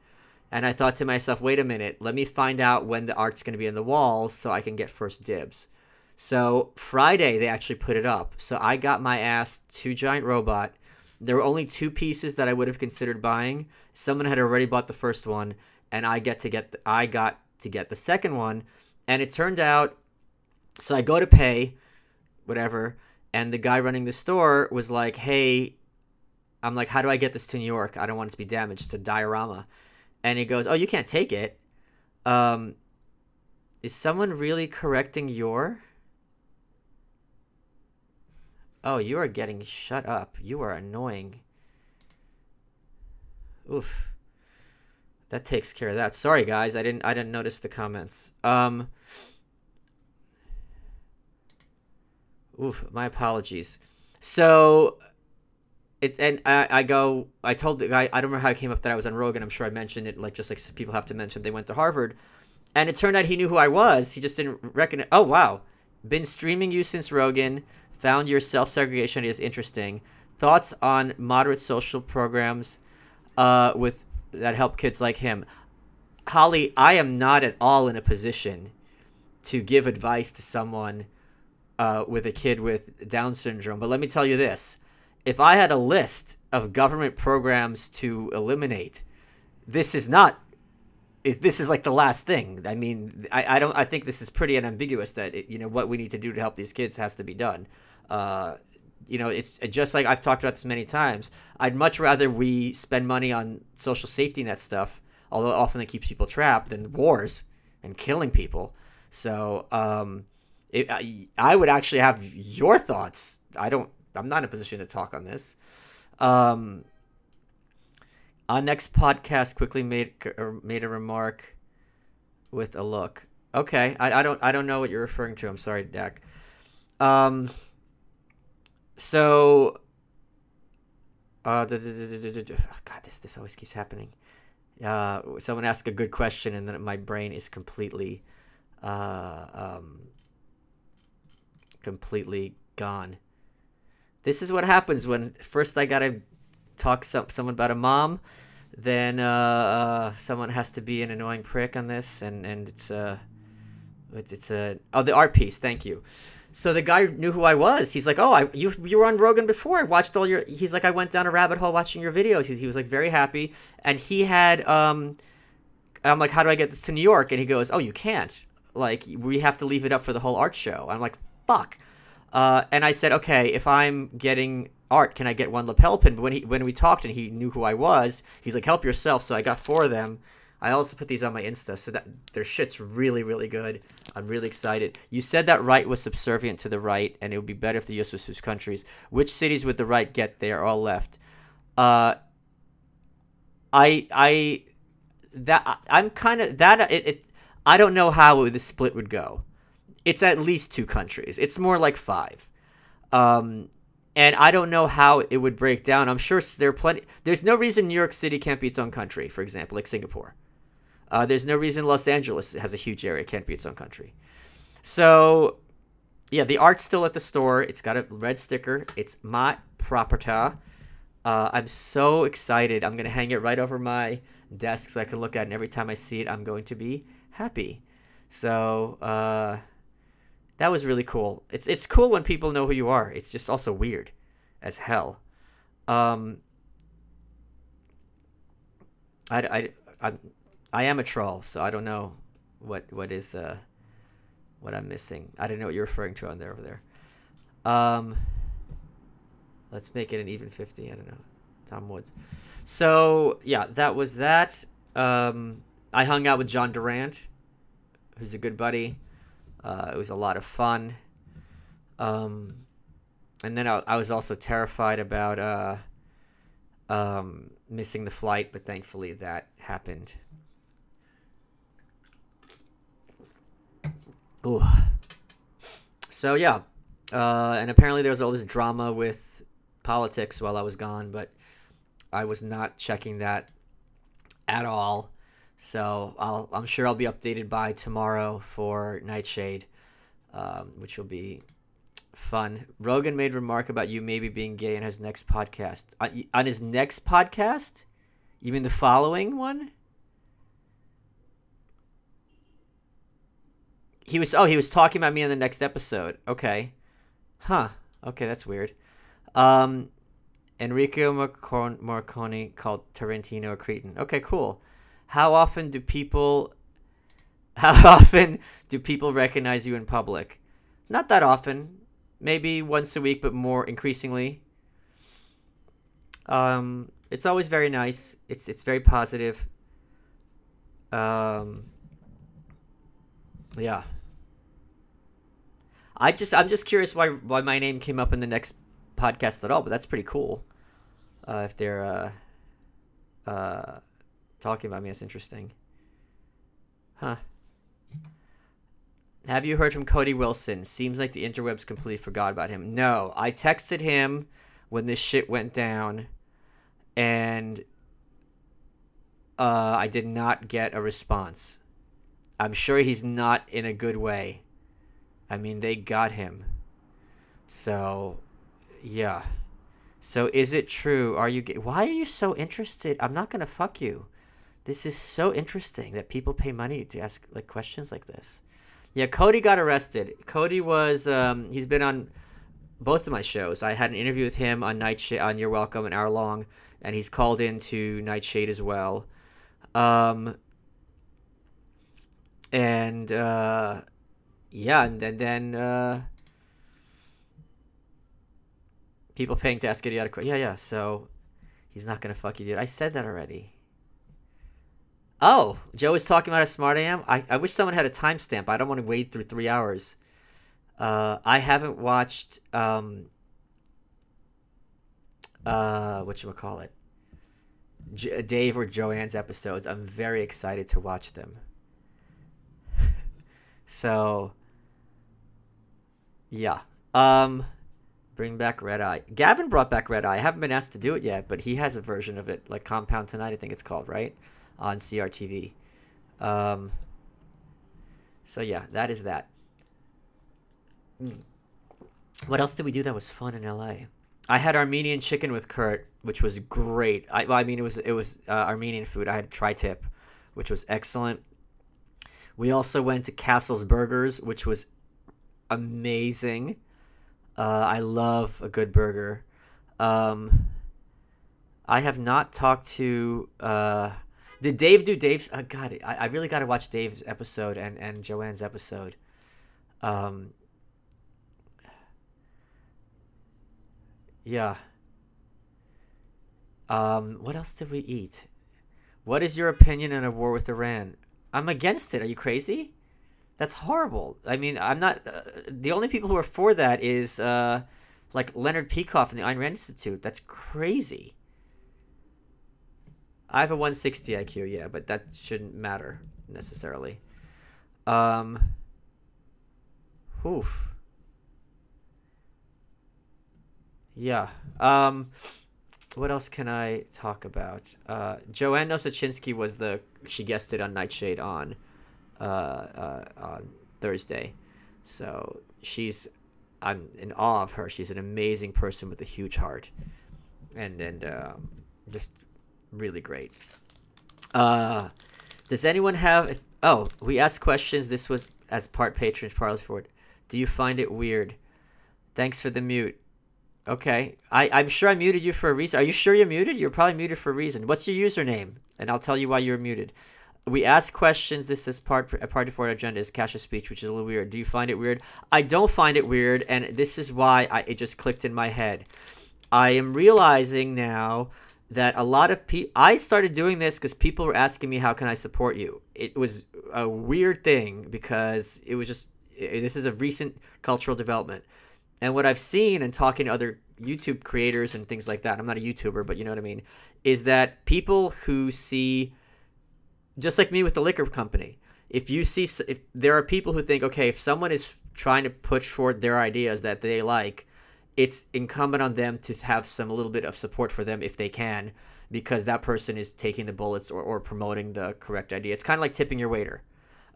And I thought to myself, wait a minute, let me find out when the art's going to be in the walls so I can get first dibs. So Friday, they actually put it up. So I got my ass to Giant Robot. There were only two pieces that I would have considered buying. Someone had already bought the first one, and I got to get the second one. And it turned out, so I go to pay, whatever, and the guy running the store was like, hey, I'm like, how do I get this to New York? I don't want it to be damaged. It's a diorama. And he goes, oh, you can't take it. Is someone really correcting your? Oh, you are getting shut up. You are annoying. Oof. That takes care of that. Sorry guys, I didn't notice the comments. Oof, my apologies. So I told the guy, I don't remember how it came up that I was on Rogan. I'm sure I mentioned it, like just like people have to mention they went to Harvard. And it turned out he knew who I was. He just didn't recognize. Oh, wow. Been streaming you since Rogan. Found your self-segregation ideas interesting. Thoughts on moderate social programs with that help kids like him. Holly, I am not at all in a position to give advice to someone with a kid with Down syndrome. But let me tell you this. If I had a list of government programs to eliminate, this is not. This is like the last thing. I mean, I think this is pretty unambiguous that what we need to do to help these kids has to be done. It's just like I've talked about this many times. I'd much rather we spend money on social safety net stuff, although often it keeps people trapped, than wars and killing people. So I would actually have your thoughts. I'm not in a position to talk on this. On next podcast, quickly made a remark with a look. Okay, I don't know what you're referring to. I'm sorry, Dak. So, God, this always keeps happening. Someone asked a good question, and then my brain is completely gone. This is what happens when first I gotta talk someone about a mom, then someone has to be an annoying prick on this, and it's the art piece. Thank you. So the guy knew who I was. He's like, oh, you were on Rogan before. I watched all your. He's like, I went down a rabbit hole watching your videos. He was like very happy, and he had I'm like, how do I get this to New York? And he goes, oh, you can't. Like, we have to leave it up for the whole art show. I'm like, fuck. And I said, okay, if I'm getting art, can I get one lapel pin? But when we talked and he knew who I was, he's like, help yourself. So I got 4 of them. I also put these on my Insta, so that their shit's really, really good. I'm really excited. You said that right was subservient to the right, and it would be better if the U.S. was switched countries. Which cities would the right get? They are all left. I'm kind of that. I don't know how the split would go. It's at least 2 countries. It's more like 5. And I don't know how it would break down. I'm sure there are plenty. There's no reason New York City can't be its own country, for example, like Singapore. There's no reason Los Angeles has a huge area, can't be its own country. So, yeah, the art's still at the store. It's got a red sticker. It's my property. I'm so excited. I'm going to hang it right over my desk so I can look at it. And every time I see it, I'm going to be happy. So, that was really cool. It's cool when people know who you are. It's just also weird as hell. I am a troll, so I don't know what I'm missing. I don't know what you're referring to on there over there. Let's make it an even 50. I don't know. Tom Woods. So yeah, that was that. I hung out with John Durant, who's a good buddy. It was a lot of fun. And then I was also terrified about missing the flight, but thankfully that happened. Ooh. So yeah, and apparently there was all this drama with politics while I was gone, but I was not checking that at all. So I'm sure I'll be updated by tomorrow for Nightshade, which will be fun. Rogan made a remark about you maybe being gay in his next podcast. On his next podcast? You mean the following one? He was talking about me on the next episode. Okay. Huh. Okay, that's weird. Enrico Morricone called Tarantino a cretin. Okay, cool. How often do people recognize you in public? Not that often. Maybe once a week, but more increasingly. It's always very nice. It's very positive. Yeah. I'm just curious why my name came up in the next podcast at all, but that's pretty cool. If they're uh, talking about me, that's interesting. Huh. Have you heard from Cody Wilson? Seems like the interwebs completely forgot about him. No, I texted him when this shit went down, and I did not get a response. I'm sure he's not in a good way. I mean, they got him. So, yeah. So, is it true? Are you gay? Why are you so interested? I'm not gonna fuck you. This is so interesting that people pay money to ask like questions like this. Yeah, Cody got arrested. Cody was he's been on both of my shows. I had an interview with him on Nightshade on You're Welcome, an hour long, and he's called into Nightshade as well. And yeah, and then people paying to ask idiotic questions. Yeah, yeah. So he's not gonna fuck you, dude. I said that already. Oh, Joe is talking about how smart I am. I wish someone had a timestamp. I don't want to wait through 3 hours. I haven't watched whatchamacallit, Dave or Joanne's episodes. I'm very excited to watch them. So yeah. Bring back Red Eye. Gavin brought back Red Eye. I haven't been asked to do it yet, but he has a version of it, like Compound Tonight, I think it's called, right? On CRTV. So yeah, that is that. What else did we do that was fun in LA? I had Armenian chicken with Kurt, which was great. I mean, it was Armenian food. I had tri-tip, which was excellent. We also went to Castle's Burgers, which was amazing. I love a good burger. I have not talked to. Did Dave do Dave's? God, I really got to watch Dave's episode and Joanne's episode. Yeah. What else did we eat? What is your opinion on a war with Iran? I'm against it. Are you crazy? That's horrible. I mean, I'm not. The only people who are for that is like Leonard Peikoff and the Ayn Rand Institute. That's crazy. I have a 160 IQ, yeah, but that shouldn't matter necessarily. Oof. Yeah. What else can I talk about? Joanne Nosachinsky was she guested on Nightshade on Thursday. So I'm in awe of her. She's an amazing person with a huge heart. And just really great. Does anyone have... Oh, we asked questions. This was as part patronage, part forward. Do you find it weird? Thanks for the mute. Okay. I'm sure I muted you for a reason. Are you sure you're muted? You're probably muted for a reason. What's your username? And I'll tell you why you're muted. We ask questions. This is part for our agenda is cash of speech, which is a little weird. Do you find it weird? I don't find it weird, and this is why it just clicked in my head. I am realizing now that a lot of people... I started doing this because people were asking me, how can I support you? It was a weird thing because it was just... This is a recent cultural development. And what I've seen and talking to other YouTube creators and things like that, I'm not a YouTuber, but you know what I mean, is that people who see... Just like me with the liquor company. If there are people who think, okay, if someone is trying to push forward their ideas that they like, it's incumbent on them to have a little bit of support for them if they can, because that person is taking the bullets or promoting the correct idea. It's kind of like tipping your waiter.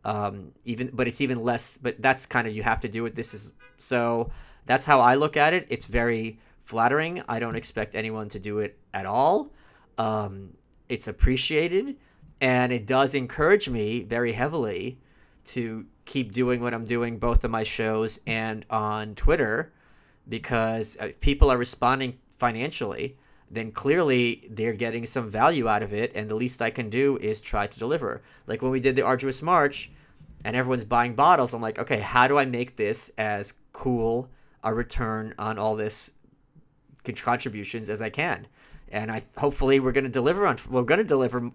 But it's even less, but that's kind of, you have to do it. So that's how I look at it. It's very flattering. I don't expect anyone to do it at all. It's appreciated. And it does encourage me very heavily to keep doing what I'm doing, both on my shows and on Twitter, because if people are responding financially, then clearly they're getting some value out of it, and the least I can do is try to deliver. Like when we did the Arduous March and everyone's buying bottles, I'm like, okay, how do I make this as cool a return on all this contributions as I can? And hopefully we're going to deliver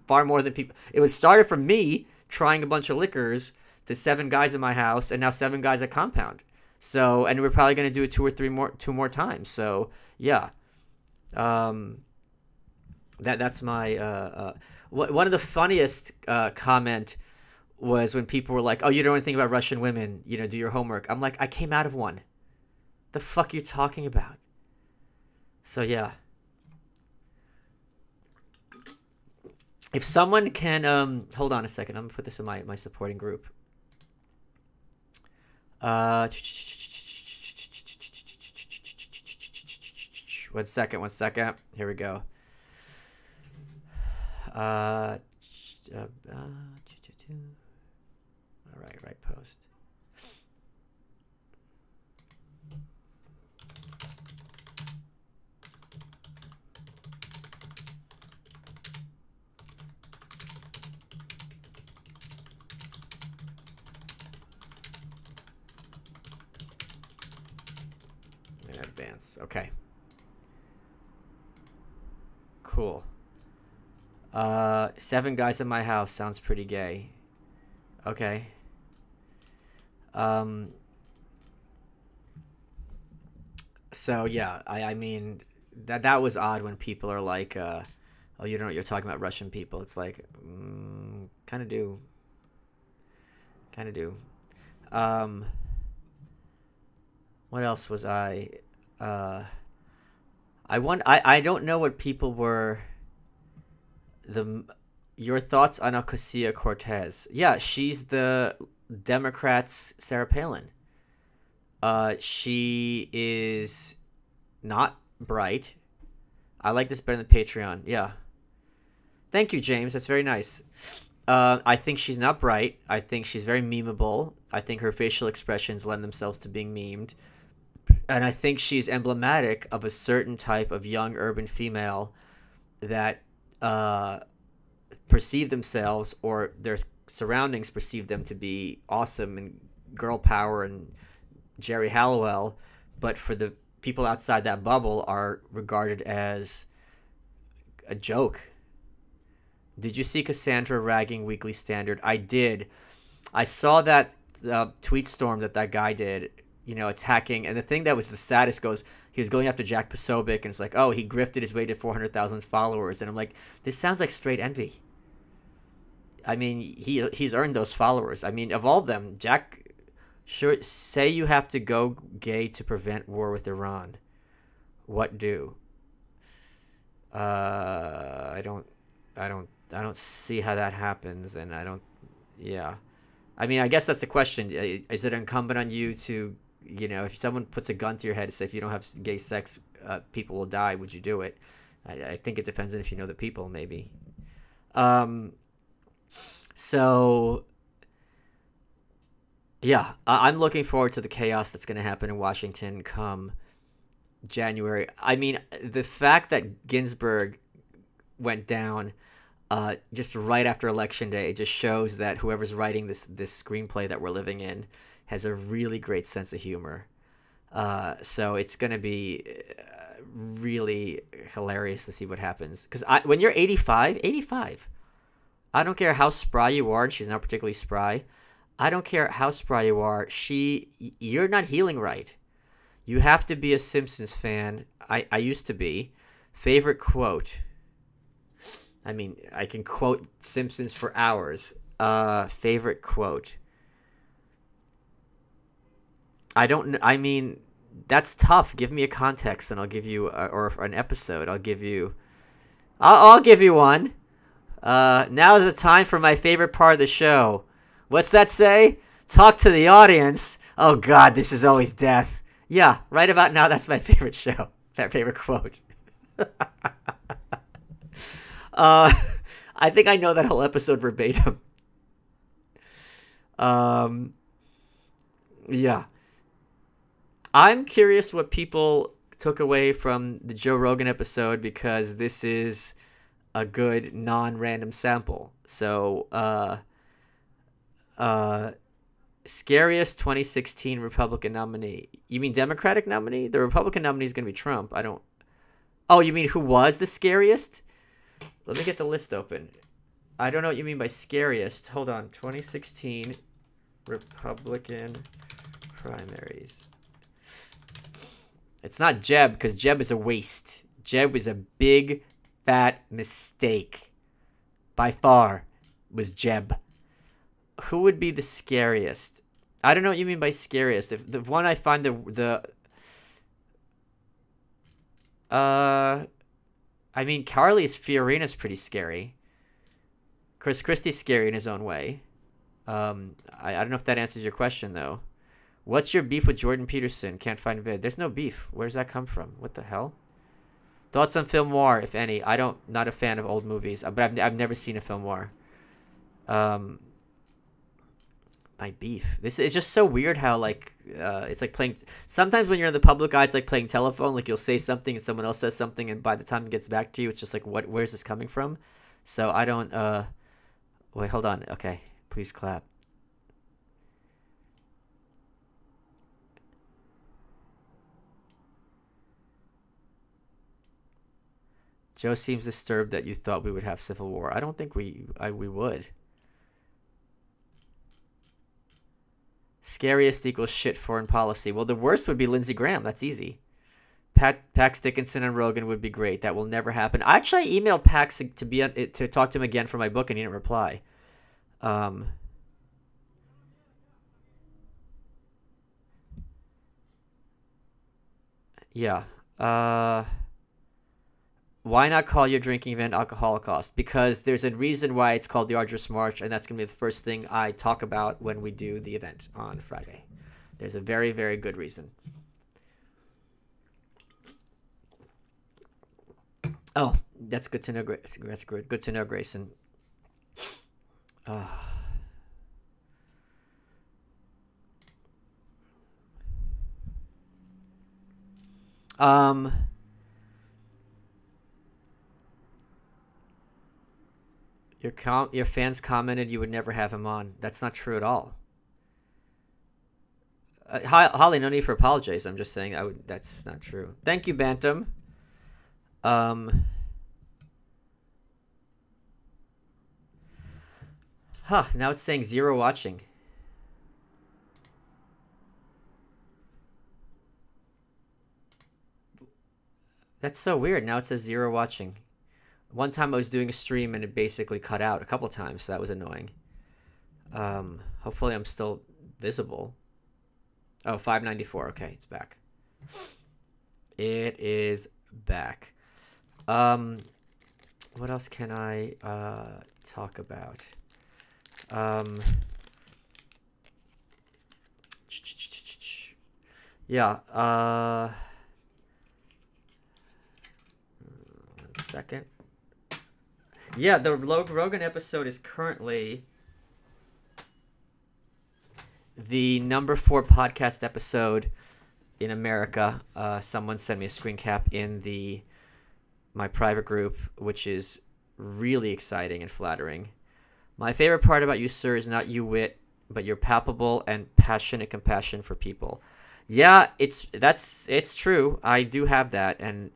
far more than people. It was started from me trying a bunch of liquors to 7 guys in my house, and now 7 guys at compound. So, and we're probably going to do it 2 more times. So, yeah. That's my one of the funniest comment was when people were like, "Oh, you don't know anything about Russian women, do your homework." I'm like, I came out of one. The fuck you talking about? So yeah. If someone can hold on a second, I'm gonna put this in my supporting group. One second. Here we go. All right, post. And advance. Okay. Cool. 7 guys in my house sounds pretty gay. Okay. So yeah, I mean that was odd when people are like, "Oh, you don't know what you're talking about Russian people." It's like, kind of do. What else was I? I don't know what people were. Your thoughts on Ocasio-Cortez? Yeah, she's the Democrats' Sarah Palin. She is not bright. I like this better than Patreon. Yeah. Thank you, James. That's very nice. I think she's not bright. I think she's very memeable. I think her facial expressions lend themselves to being memed. And I think she's emblematic of a certain type of young urban female that perceive themselves, or their surroundings perceive them to be awesome and girl power and Jerry Halliwell, but for the people outside that bubble are regarded as a joke. Did you see Cassandra ragging Weekly Standard? I did. I saw that tweet storm that guy did, attacking. And the thing that was the saddest he was going after Jack Posobiec, and it's like, oh, he grifted his way to 400,000 followers. And I'm like, this sounds like straight envy. I mean, he's earned those followers. I mean, of all of them, Jack, sure, say you have to go gay to prevent war with Iran. What do? I don't see how that happens, and yeah. I mean, I guess that's the question. Is it incumbent on you to, if someone puts a gun to your head and say, if you don't have gay sex, people will die, would you do it? I think it depends on if you know the people, maybe. So, yeah, I'm looking forward to the chaos that's going to happen in Washington come January. I mean, the fact that Ginsburg went down just right after Election Day, it just shows that whoever's writing this screenplay that we're living in has a really great sense of humor. So it's going to be really hilarious to see what happens. Because when you're 85, I don't care how spry you are, and she's not particularly spry. I don't care how spry you are. You're not healing right. You have to be a Simpsons fan. I used to be. Favorite quote. I mean, I can quote Simpsons for hours. Favorite quote. I mean, that's tough. Give me a context, and I'll give you, or an episode. I'll give you one. Now is the time for my favorite part of the show. What's that say? Talk to the audience. Oh God, this is always death. Yeah, right about now, that's my favorite show. That favorite quote. I think I know that whole episode verbatim. Yeah. I'm curious what people took away from the Joe Rogan episode, because this is a good non-random sample. So, scariest 2016 Republican nominee. You mean Democratic nominee? The Republican nominee is going to be Trump. Oh, you mean who was the scariest? Let me get the list open. I don't know what you mean by scariest. Hold on. 2016 Republican primaries. It's not Jeb, because Jeb is a waste. Jeb was a big, fat mistake. By far, was Jeb. Who would be the scariest? I don't know what you mean by scariest. If the one I find I mean, Carly's Fiorina's pretty scary. Chris Christie's scary in his own way. I don't know if that answers your question, though. What's your beef with Jordan Peterson? Can't find vid. There's no beef. Where does that come from? What the hell? Thoughts on film noir, if any? Not a fan of old movies, but I've never seen a film noir. My beef. This is just so weird how it's like playing. Sometimes when you're in the public eye, it's like playing telephone. Like you'll say something and someone else says something, and by the time it gets back to you, it's just like, where's this coming from? So I don't. Wait, hold on. Okay, please clap. Joe seems disturbed that you thought we would have civil war. I don't think we would. Scariest equals shit foreign policy. Well, the worst would be Lindsey Graham. That's easy. Pax Dickinson and Rogan would be great. That will never happen. I actually emailed Pax to talk to him again for my book, and he didn't reply. Yeah. Why not call your drinking event Alcoholocaust? Because there's a reason why it's called the Arduous March, and that's going to be the first thing I talk about when we do the event on Friday. There's a very, very good reason. Oh, that's good to know. That's good. Good to know, Grayson. Your fans commented you would never have him on. That's not true at all. Holly, no need for apologies. I'm just saying that's not true. Thank you, Bantam. Now it's saying 0 watching. That's so weird. Now it says 0 watching. One time I was doing a stream and it basically cut out a couple times, so that was annoying. Hopefully I'm still visible. Oh, 594. Okay, it's back. It is back. What else can I talk about? Yeah. 1 second. Yeah, the Rogan episode is currently the number 4 podcast episode in America. Someone sent me a screen cap in my private group, which is really exciting and flattering. My favorite part about you, sir, is not you wit, but your palpable and passionate compassion for people. Yeah, it's true. I do have that, and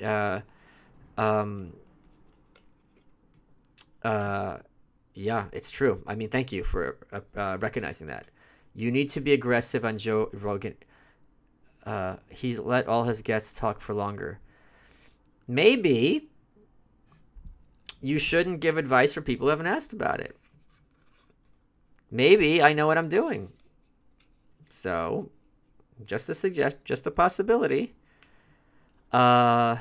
yeah, it's true. I mean, thank you for recognizing that. You need to be aggressive on Joe Rogan. He's let all his guests talk for longer. Maybe you shouldn't give advice for people who haven't asked about it. Maybe I know what I'm doing. So, just a possibility. So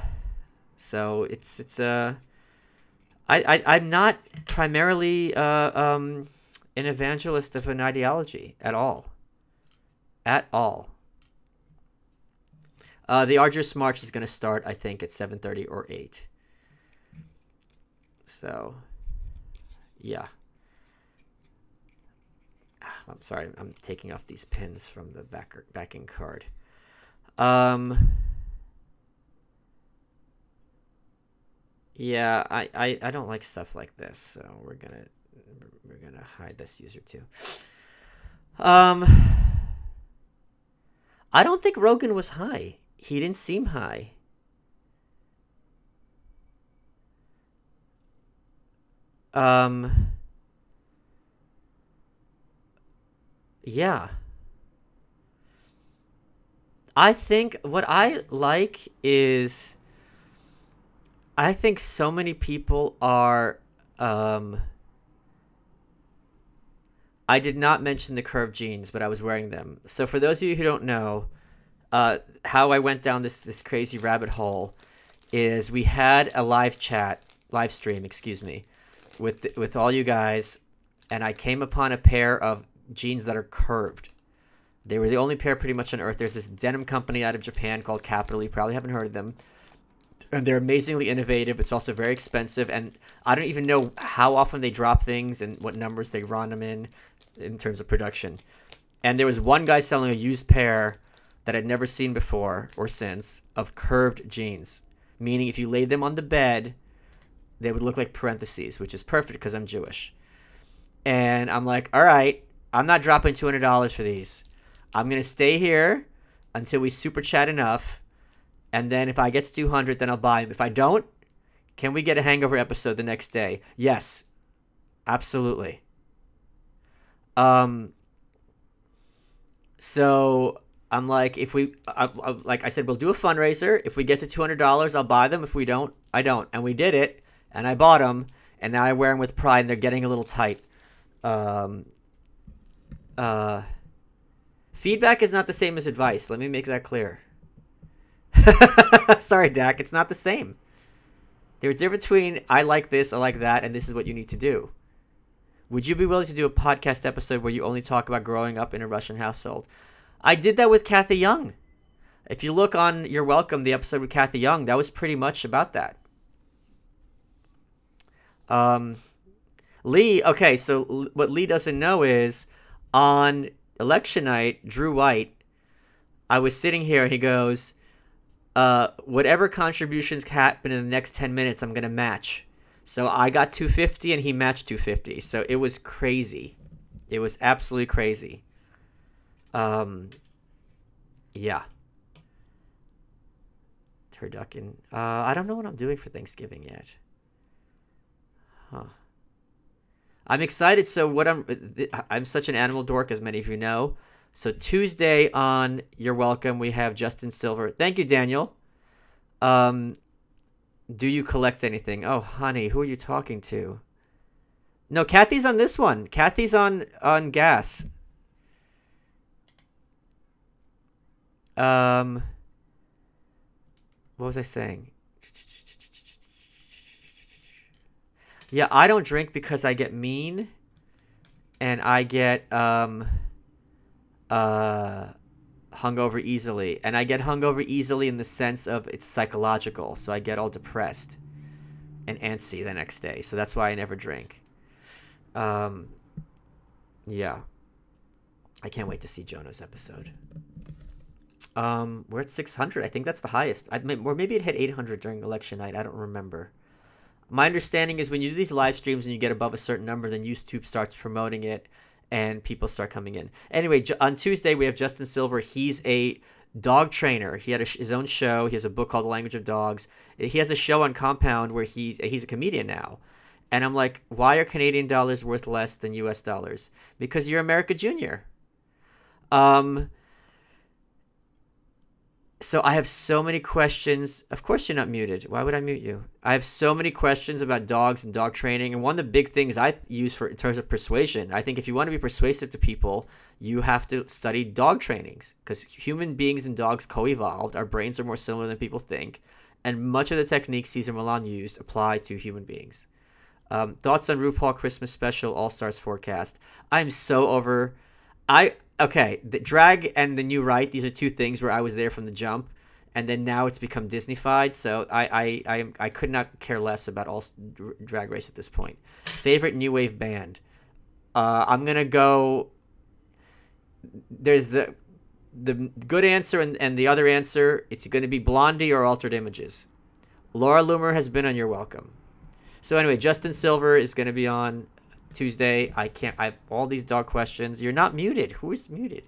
I'm not primarily an evangelist of an ideology at all. At all. The Arduous March is going to start, I think, at 7:30 or 8. So, yeah. I'm sorry, I'm taking off these pins from the backing card. Yeah, I don't like stuff like this, so we're gonna hide this user too. I don't think Rogan was high. He didn't seem high. Yeah. I think what I like is I think so many people are. Um, I did not mention the curved jeans, but I was wearing them. So for those of you who don't know, how I went down this crazy rabbit hole is we had a live stream, excuse me, with all you guys, and I came upon a pair of jeans that are curved. They were the only pair pretty much on earth. There's this denim company out of Japan called Capital. You probably haven't heard of them. And they're amazingly innovative. It's also very expensive. And I don't even know how often they drop things and what numbers they run them in terms of production. And there was one guy selling a used pair that I'd never seen before or since of curved jeans. Meaning if you laid them on the bed, they would look like parentheses, which is perfect because I'm Jewish. And I'm like, all right, I'm not dropping $200 for these. I'm going to stay here until we super chat enough. And then if I get to 200, then I'll buy them. If I don't, can we get a hangover episode the next day? Yes, absolutely. So I'm like, if we, like I said, we'll do a fundraiser. If we get to $200, I'll buy them. If we don't, I don't. And we did it, and I bought them, and now I wear them with pride, and they're getting a little tight. Feedback is not the same as advice. Let me make that clear. Sorry, Dak. It's not the same. There's a difference between I like this, I like that, and this is what you need to do. Would you be willing to do a podcast episode where you only talk about growing up in a Russian household? I did that with Kathy Young. If you look on You're Welcome, the episode with Kathy Young, that was pretty much about that. Lee, okay, so what Lee doesn't know is on election night, Drew White, I was sitting here and he goes, whatever contributions happen in the next 10 minutes, I'm going to match. So I got 250 and he matched 250. So it was crazy. It was absolutely crazy. Yeah. Turducken. I don't know what I'm doing for Thanksgiving yet. Huh. I'm excited. So I'm such an animal dork, as many of you know. So Tuesday on You're Welcome, we have Justin Silver. Thank you, Daniel. Do you collect anything? Oh, honey, who are you talking to? No, Kathy's on this one. Kathy's on gas. What was I saying? Yeah, I don't drink because I get mean and I get hungover easily. And I get hungover easily in the sense of it's psychological. So I get all depressed and antsy the next day. So that's why I never drink. Yeah. I can't wait to see Jonah's episode. We're at 600. I think that's the highest. Or maybe it hit 800 during election night. I don't remember. My understanding is when you do these live streams and you get above a certain number, then YouTube starts promoting it and people start coming in. Anyway, on Tuesday, we have Justin Silver. He's a dog trainer. He had his own show. He has a book called The Language of Dogs. He has a show on Compound where he's a comedian now. And I'm like, why are Canadian dollars worth less than US dollars? Because you're America Junior. So I have so many questions. Of course you're not muted. Why would I mute you? I have so many questions about dogs and dog training. And one of the big things I use in terms of persuasion, I think if you want to be persuasive to people, you have to study dog trainings. Because human beings and dogs co-evolved. Our brains are more similar than people think. And much of the techniques Cesar Millan used apply to human beings. Thoughts on RuPaul Christmas Special All-Stars Forecast. I'm so over... Okay, the drag and the new right, these are two things where I was there from the jump, and then now it's become Disney-fied, so I could not care less about all Drag Race at this point. Favorite new wave band? I'm going to go... There's the good answer and the other answer. It's going to be Blondie or Altered Images. Laura Loomer has been on You're Welcome. So anyway, Justin Silver is going to be on Tuesday. I have all these dog questions. You're not muted. Who is muted?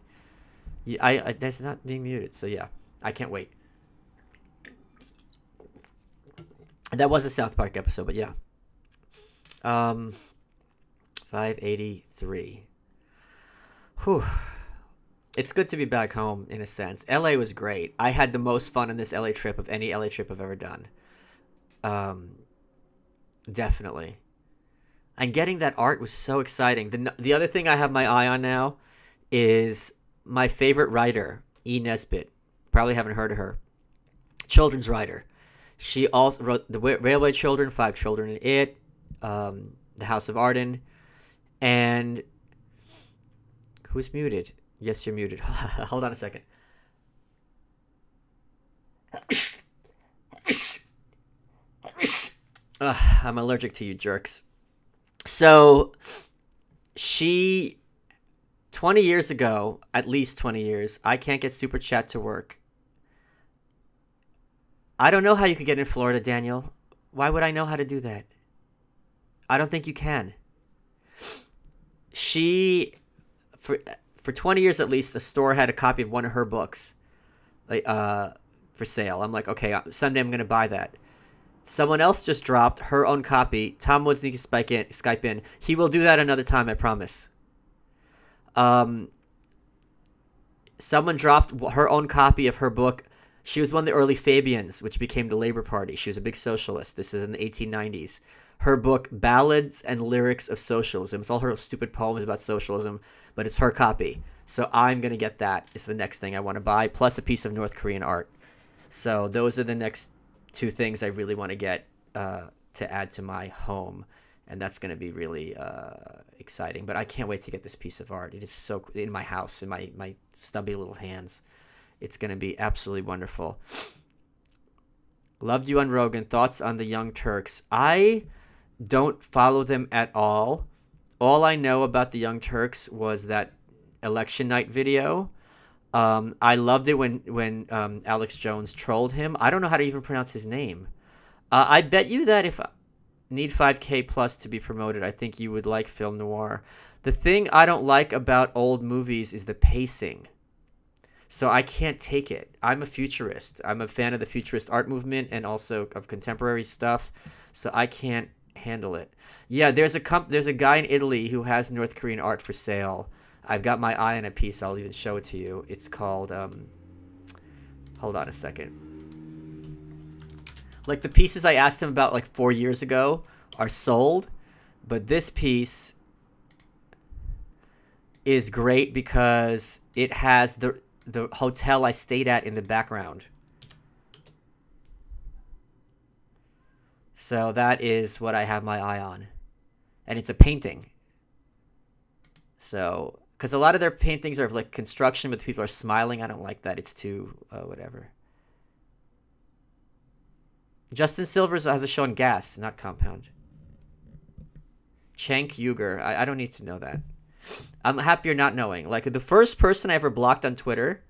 That's not being muted. So yeah, I can't wait. That was a South Park episode, but yeah. 583. Whew. It's good to be back home in a sense. LA was great. I had the most fun on this LA trip of any LA trip I've ever done. Um, Definitely. And getting that art was so exciting. The other thing I have my eye on now is my favorite writer, E. Nesbitt. Probably haven't heard of her. Children's writer. She also wrote The Railway Children, Five Children in It, The House of Arden, and who's muted? Yes, you're muted. Hold on a second. I'm allergic to you jerks. So she 20 years ago, at least 20 years, I can't get Super Chat to work. I don't know how you could get in Florida, Daniel. Why would I know how to do that? I don't think you can. She, for 20 years at least, the store had a copy of one of her books, like, for sale. I'm like, okay, someday I'm going to buy that. Someone else just dropped her own copy. Tom Woods needs to Skype in. He will do that another time, I promise. Someone dropped her own copy of her book. She was one of the early Fabians, which became the Labor Party. She was a big socialist. This is in the 1890s. Her book, Ballads and Lyrics of Socialism. It's all her stupid poems about socialism, but it's her copy. So I'm going to get that. It's the next thing I want to buy, plus a piece of North Korean art. So those are the next two things I really want to get to add to my home. And that's going to be really exciting. But I can't wait to get this piece of art. It is so in my house, in my stubby little hands. It's going to be absolutely wonderful. Loved you on Rogan. Thoughts on the Young Turks? I don't follow them at all. All I know about the Young Turks was that election night video. I loved it when Alex Jones trolled him. I don't know how to even pronounce his name. I bet you that if Need 5K Plus to be promoted, I think you would like film noir. The thing I don't like about old movies is the pacing. So I can't take it. I'm a futurist. I'm a fan of the futurist art movement and also of contemporary stuff. So I can't handle it. Yeah, there's a guy in Italy who has North Korean art for sale. I've got my eye on a piece. I'll even show it to you. It's called hold on a second. Like the pieces I asked him about like 4 years ago are sold, but this piece is great because it has the hotel I stayed at in the background. So that is what I have my eye on. And it's a painting. So, because a lot of their paintings are like construction, but people are smiling. I don't like that. It's too, whatever. Justin Silvers has a show on Gas, not Compound. Cenk Uygur. I don't need to know that. I'm happier not knowing. Like, the first person I ever blocked on Twitter,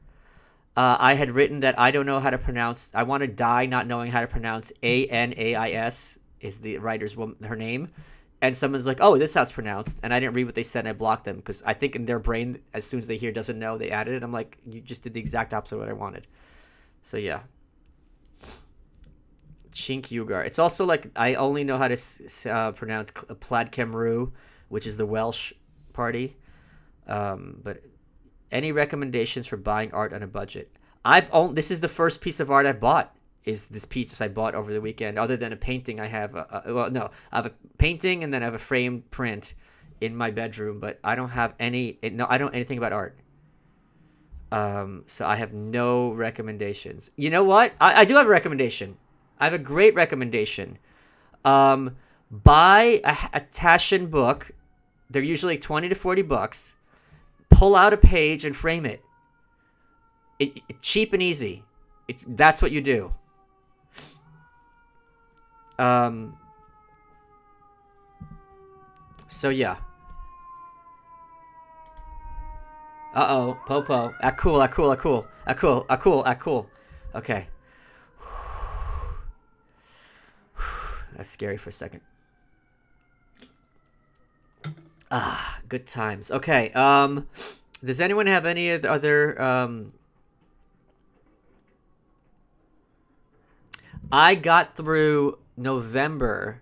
I had written that I don't know how to pronounce. I want to die not knowing how to pronounce Anais is the writer's woman, her name. And someone's like, oh, this is how it's pronounced. And I didn't read what they said, and I blocked them. Because I think in their brain, as soon as they hear doesn't know, they added it. I'm like, you just did the exact opposite of what I wanted. So, yeah. Cenk Uygur. It's also like, I only know how to pronounce Plaid Cymru, which is the Welsh party. But any recommendations for buying art on a budget? This is the first piece of art I bought. Is this piece I bought over the weekend? Other than a painting, I have I have a painting and then I have a framed print in my bedroom. But I don't have any. No, I don't know anything about art. So I have no recommendations. You know what? I do have a recommendation. I have a great recommendation. Buy a Taschen book. They're usually $20 to $40. Pull out a page and frame it. Cheap and easy. That's what you do. So yeah. Uh-oh, Popo. Cool. Okay. That's scary for a second. Good times. Okay. Does anyone have any other I got through November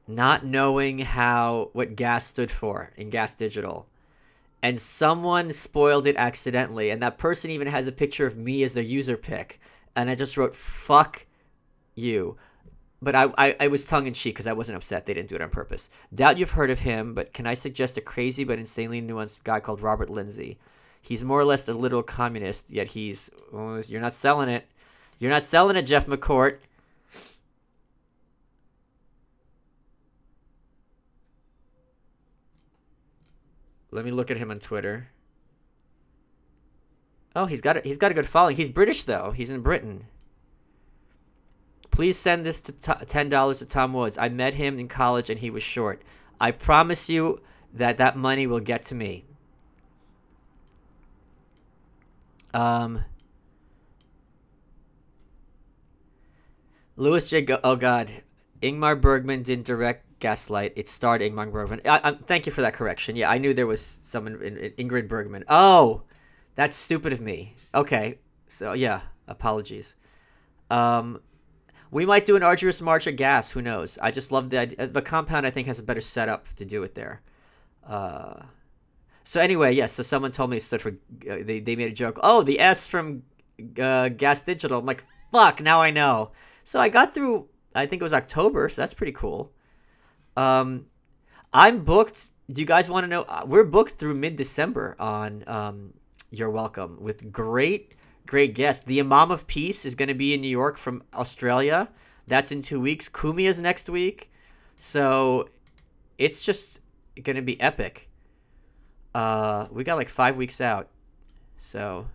not knowing what gas stood for in Gas Digital. and someone spoiled it accidentally, and that person even has a picture of me as their user pic, and I just wrote "fuck you." But I was tongue-in-cheek because I wasn't upset. They didn't do it on purpose. Doubt you've heard of him, but can I suggest a crazy but insanely nuanced guy called Robert Lindsay? He's more or less a literal communist, yet you're not selling it. You're not selling it, Jeff McCourt. Let me look at him on Twitter. Oh, he's got a good following. He's British though. He's in Britain. Please send this to $10 to Tom Woods. I met him in college and he was short. I promise you that money will get to me. Louis J. Oh God, Ingmar Bergman didn't direct Gaslight. It starred Ingmar Bergman. Thank you for that correction. Yeah, I knew there was someone in Ingrid Bergman. Oh, that's stupid of me. Okay, so yeah, apologies. We might do an Arduous March at Gas. Who knows? I just love the idea. The Compound, I think, has a better setup to do it there. So anyway, yes. So someone told me it stood for. They made a joke. Oh, the S from Gas Digital. I'm like, fuck. Now I know. So I got through. I think it was October. So that's pretty cool. I'm booked. Do you guys want to know? We're booked through mid-December on You're Welcome with great guests. The Imam of Peace is going to be in New York from Australia. That's in 2 weeks. Kumia's next week. So it's just going to be epic. We got like 5 weeks out. So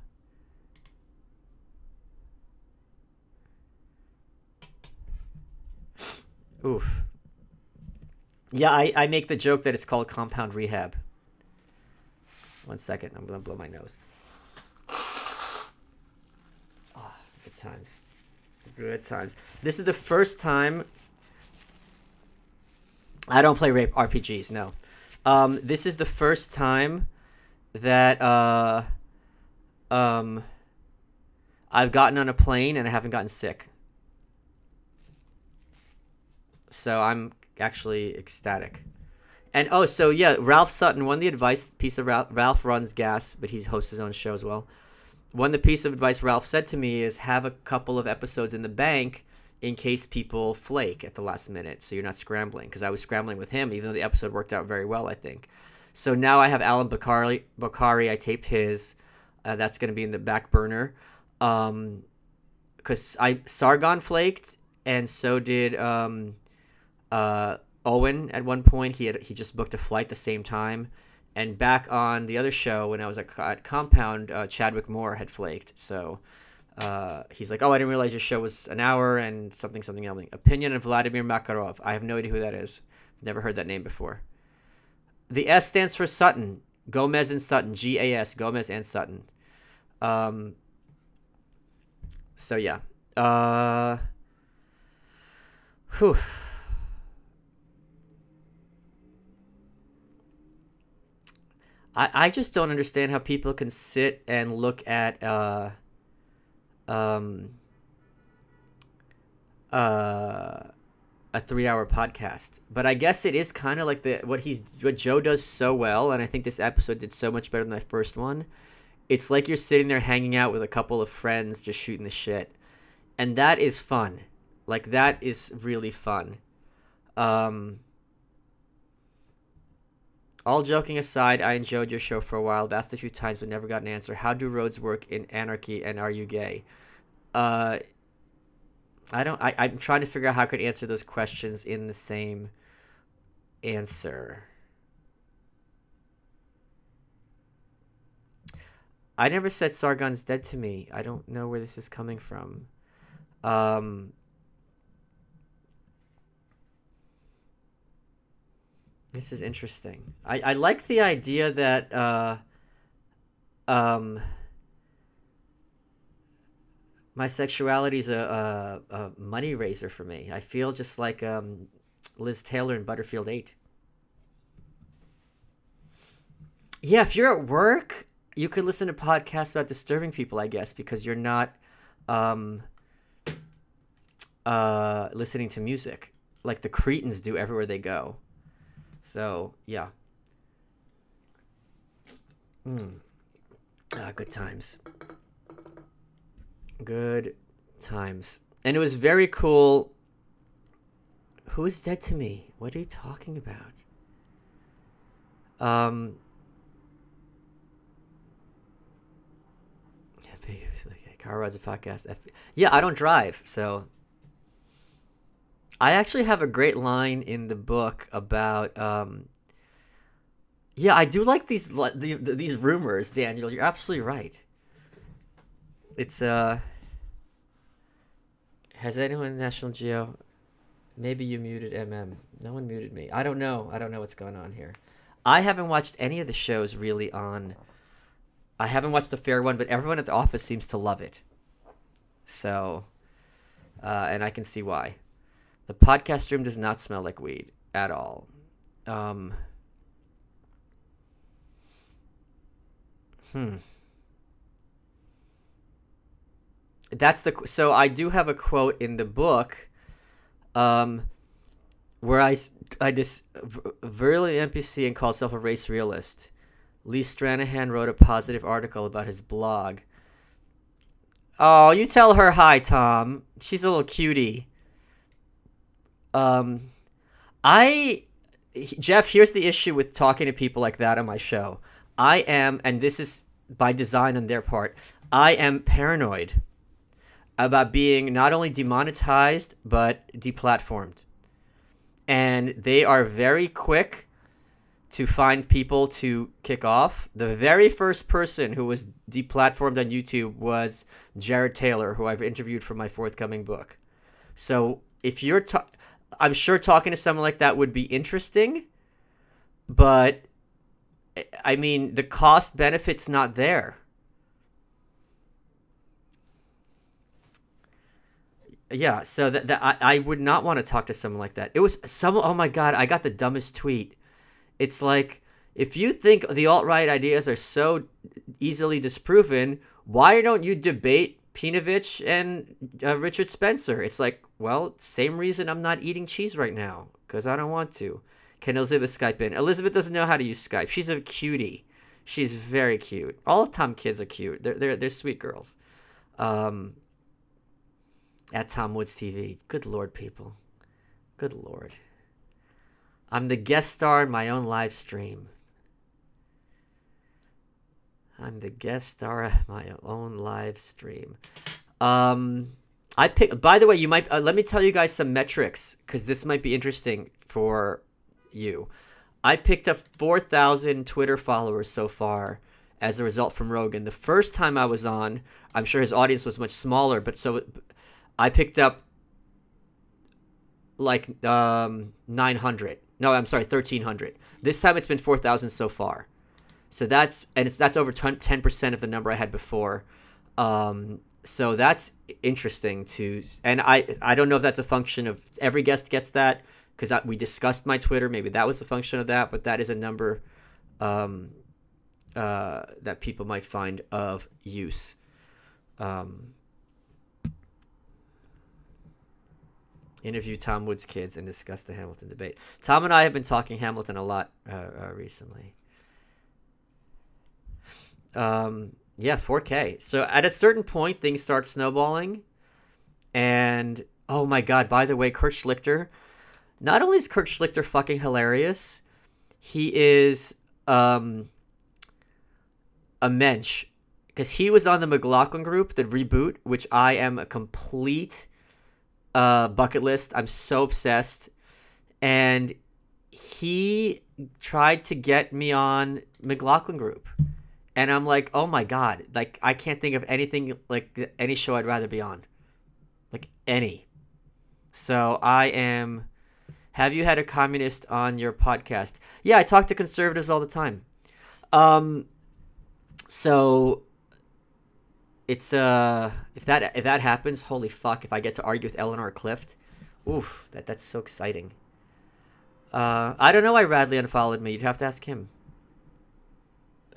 oof. Yeah, I make the joke that it's called Compound Rehab. 1 second. I'm going to blow my nose. Oh, good times. Good times. This is the first time... I don't play RPGs, no. This is the first time that I've gotten on a plane and I haven't gotten sick. So I'm actually ecstatic. And oh, so yeah, Ralph Sutton won the advice piece of Ralph runs Gas, but he hosts his own show as well. One the piece of advice Ralph said to me is have a couple of episodes in the bank in case people flake at the last minute, so you're not scrambling. Because I was scrambling with him, even though the episode worked out very well, I think. So now I have Alan Bakari. I taped his. That's going to be in the back burner. Because Sargon flaked, and so did Owen at one point. He just booked a flight the same time. And back on the other show when I was at Compound, Chadwick Moore had flaked. So he's like, oh, I didn't realize your show was an hour and something else. Opinion of Vladimir Makarov. I have no idea who that is. Never heard that name before. The S stands for Sutton. Gomez and Sutton. GAS. Gomez and Sutton. So yeah. Whew. I just don't understand how people can sit and look at a 3-hour podcast. But I guess it is kind of like what Joe does so well, and I think this episode did so much better than that first one. It's like you're sitting there hanging out with a couple of friends just shooting the shit. And that is fun. Like, that is really fun. All joking aside, I enjoyed your show for a while. I've asked a few times but never got an answer. How do roads work in anarchy, and are you gay? I'm trying to figure out how I could answer those questions in the same answer. I never said Sargon's dead to me. I don't know where this is coming from. This is interesting. I like the idea that my sexuality is a money raiser for me. I feel just like Liz Taylor in Butterfield 8. Yeah, if you're at work, you could listen to podcasts about disturbing people, I guess, because you're not listening to music like the Cretans do everywhere they go. So, yeah. Good times. Good times. And it was very cool. Who's dead to me? What are you talking about? Car Rides a Podcast. Yeah, I don't drive, so I actually have a great line in the book about. Yeah, I do like these rumors, Daniel. You're absolutely right. It's Has anyone in National Geo? Maybe you muted MM. No one muted me. I don't know. I don't know what's going on here. I haven't watched any of the shows really on. I haven't watched the fair one, but everyone at the office seems to love it. So, and I can see why. The podcast room does not smell like weed at all. So I do have a quote in the book, where I just virulent NPC and called himself a race realist. Lee Stranahan wrote a positive article about his blog. Oh, you tell her hi, Tom. She's a little cutie. Jeff, here's the issue with talking to people like that on my show. I am, and this is by design on their part, I am paranoid about being not only demonetized, but deplatformed. And they are very quick to find people to kick off. The very first person who was deplatformed on YouTube was Jared Taylor, who I've interviewed for my forthcoming book. So if you're, I'm sure talking to someone like that would be interesting, but I mean, the cost benefit's not there. Yeah, so I would not want to talk to someone like that. It was someone, oh my God, I got the dumbest tweet. It's like, if you think the alt-right ideas are so easily disproven, why don't you debate Pinovich and Richard Spencer? It's like, well, same reason I'm not eating cheese right now, because I don't want to. Can Elizabeth Skype in? Elizabeth doesn't know how to use Skype. She's a cutie. She's very cute. All Tom kids are cute. They're sweet girls. At Tom Woods TV. Good Lord, people. Good Lord. I'm the guest star in my own live stream. I'm the guest star of my own live stream. I pick. By the way, you might let me tell you guys some metrics, because this might be interesting for you. I picked up 4,000 Twitter followers so far as a result from Rogan. The first time I was on, I'm sure his audience was much smaller, but so I picked up like 900. No, I'm sorry, 1,300. This time it's been 4,000 so far. So that's over 10% of the number I had before. So that's interesting to, and I don't know if that's a function of every guest gets that, because we discussed my Twitter. Maybe that was a function of that, but that is a number that people might find of use. Interview Tom Woods' kids and discuss the Hamilton debate. Tom and I have been talking Hamilton a lot recently. Yeah, 4K. So at a certain point, things start snowballing. And, oh my God, by the way, Kurt Schlichter. Not only is Kurt Schlichter fucking hilarious, he is a mensch. Because he was on the McLaughlin group, the reboot, which I am a complete bucket list. I'm so obsessed. And he tried to get me on McLaughlin group. And I'm like, oh my God, like, I can't think of anything, like, any show I'd rather be on. Like, any. So have you had a communist on your podcast? Yeah, I talk to conservatives all the time. So it's, if that happens, holy fuck, if I get to argue with Eleanor Clift, oof, that's so exciting. I don't know why Radley unfollowed me. You'd have to ask him.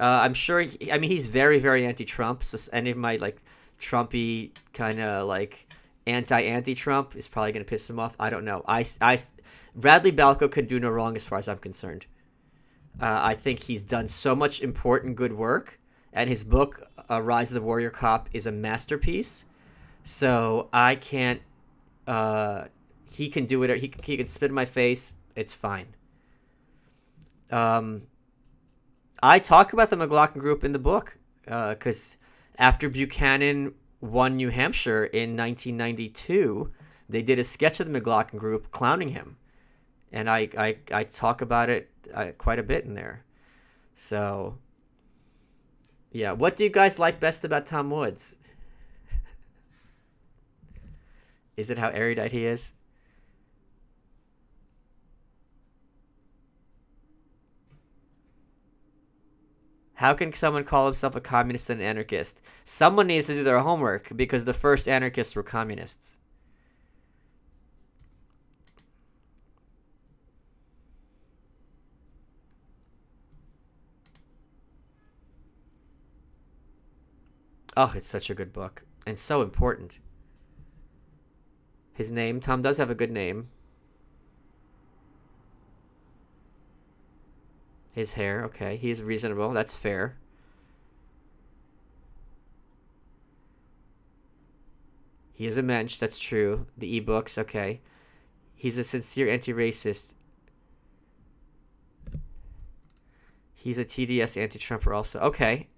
I'm sure. He's very, very anti-Trump. So any of my like Trumpy kind of like anti-Trump is probably gonna piss him off. I don't know. Radley Balco could do no wrong as far as I'm concerned. I think he's done so much important good work, and his book, Rise of the Warrior Cop, is a masterpiece. So I can't. He can do it. He can spit in my face. It's fine. Um, I talk about the McLaughlin Group in the book because after Buchanan won New Hampshire in 1992, they did a sketch of the McLaughlin Group clowning him, and I talk about it quite a bit in there. So, yeah, what do you guys like best about Tom Woods? Is it how erudite he is? How can someone call himself a communist and an anarchist? Someone needs to do their homework because the first anarchists were communists. Oh, it's such a good book and so important. His name, Tom does have a good name. His hair, okay, he's reasonable. That's fair. He is a mensch, that's true. The ebooks, okay. He's a sincere anti-racist. He's a TDS anti-Trumper also. Okay.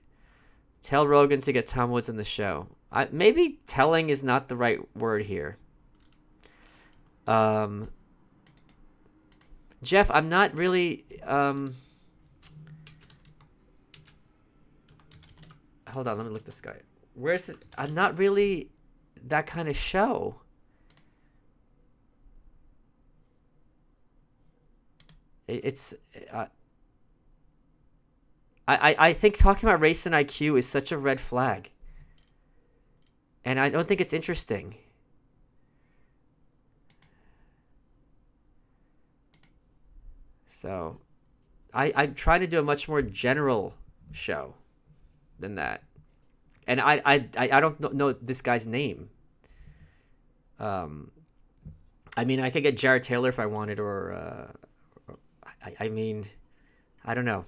Tell Rogan to get Tom Woods on the show. Maybe telling is not the right word here. Jeff, I'm not really... hold on, let me look this guy. Where's it? I'm not really that kind of show. It's... I think talking about race and IQ is such a red flag. And I don't think it's interesting. So, I'm trying to do a much more general show than that. And I don't know this guy's name. I mean, I could get Jared Taylor if I wanted, or I mean, I don't know.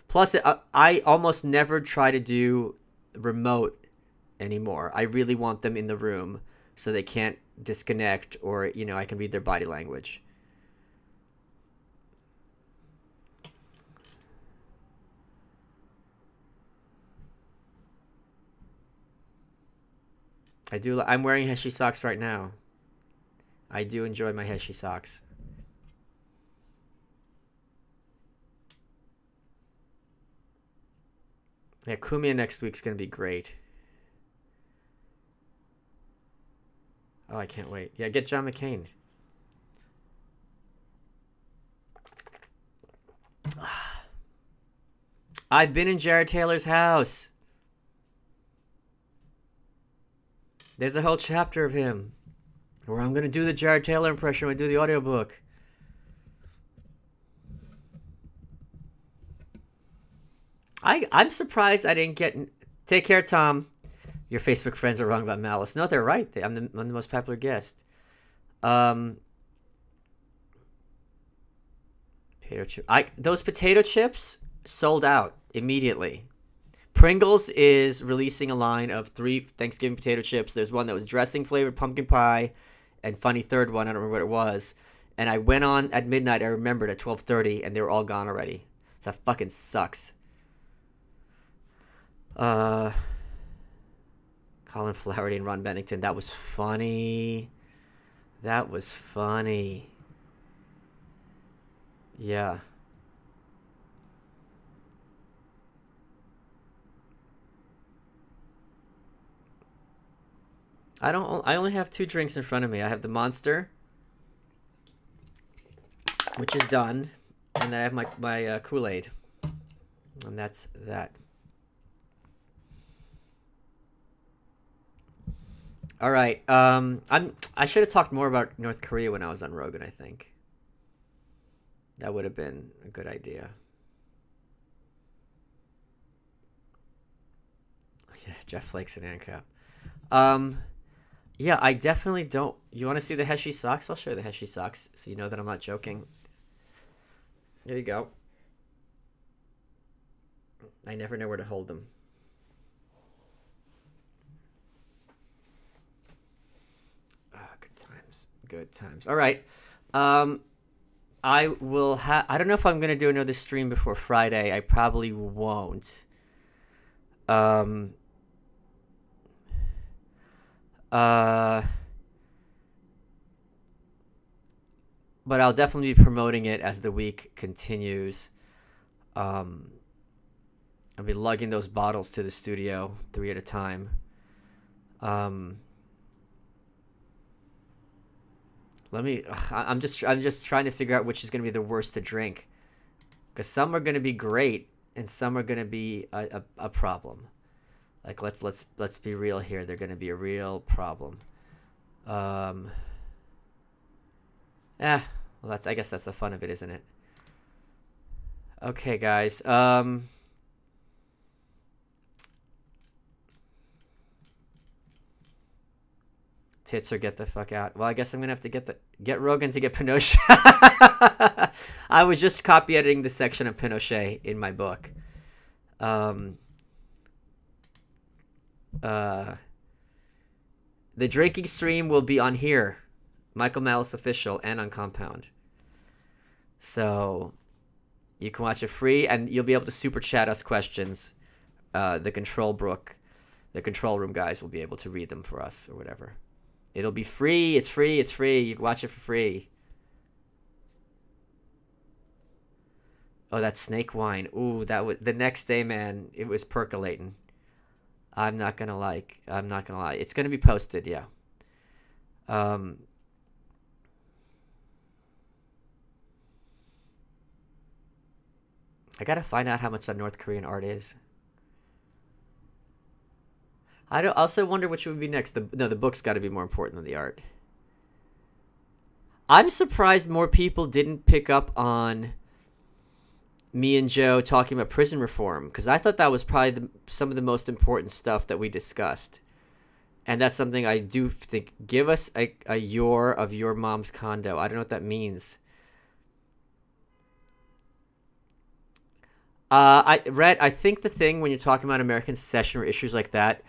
Plus, I almost never try to do remote anymore. I really want them in the room so they can't disconnect, or, you know, I can read their body language. I do. I'm wearing Heshi socks right now. I do enjoy my Heshi socks. Yeah, Kumia next week's gonna be great. Oh, I can't wait. Yeah, get John McCain. I've been in Jared Taylor's house. There's a whole chapter of him where I'm gonna do the Jared Taylor impression when I do the audiobook. I'm surprised I didn't get... Take care, Tom. Your Facebook friends are wrong about Malice. No, they're right. I'm the most popular guest. Potato chip. Those potato chips sold out immediately. Pringles is releasing a line of 3 Thanksgiving potato chips. There's one that was dressing flavored pumpkin pie, and funny third one. I don't remember what it was. And I went on at midnight. I remembered at 12:30, and they were all gone already. So that fucking sucks. Colin Flaherty and Ron Bennington. That was funny. That was funny. Yeah. I only have 2 drinks in front of me. I have the Monster, which is done, and then I have my Kool-Aid. And that's that. All right. I should have talked more about North Korea when I was on Rogan, I think. That would have been a good idea. Yeah, Jeff Flakes and ANCAP. Yeah, I definitely don't... You want to see the Heshi socks? I'll show you the Heshi socks so you know that I'm not joking. There you go. I never know where to hold them. Ah, good times. Good times. All right. I will have. I don't know if I'm gonna do another stream before Friday. I probably won't. Um. Uh. But I'll definitely be promoting it as the week continues. Um. I'll be lugging those bottles to the studio 3 at a time. Um. Let me. I'm just trying to figure out which is gonna be the worst to drink, because some are gonna be great and some are gonna be a problem. Like let's be real here. They're gonna be a real problem. Um. Well, I guess that's the fun of it, isn't it? Okay, guys. Tits or get the fuck out. Well, I guess I'm gonna have to get Rogan to get Pinochet. I was just copy editing the section of Pinochet in my book. The drinking stream will be on here, Michael Malice Official, and on Compound. So you can watch it free, and you'll be able to super chat us questions. The control room guys will be able to read them for us or whatever. It'll be free. It's free. It's free. You can watch it for free. Oh, that snake wine. Ooh, that was the next day, man. It was percolating. I'm not gonna lie. It's gonna be posted, yeah. I gotta find out how much that North Korean art is. I also wonder which would be next. The book's got to be more important than the art. I'm surprised more people didn't pick up on me and Joe talking about prison reform, because I thought that was probably some of the most important stuff that we discussed. And that's something I do think. Give us a your of your mom's condo. I don't know what that means. I think the thing when you're talking about American secession or issues like that,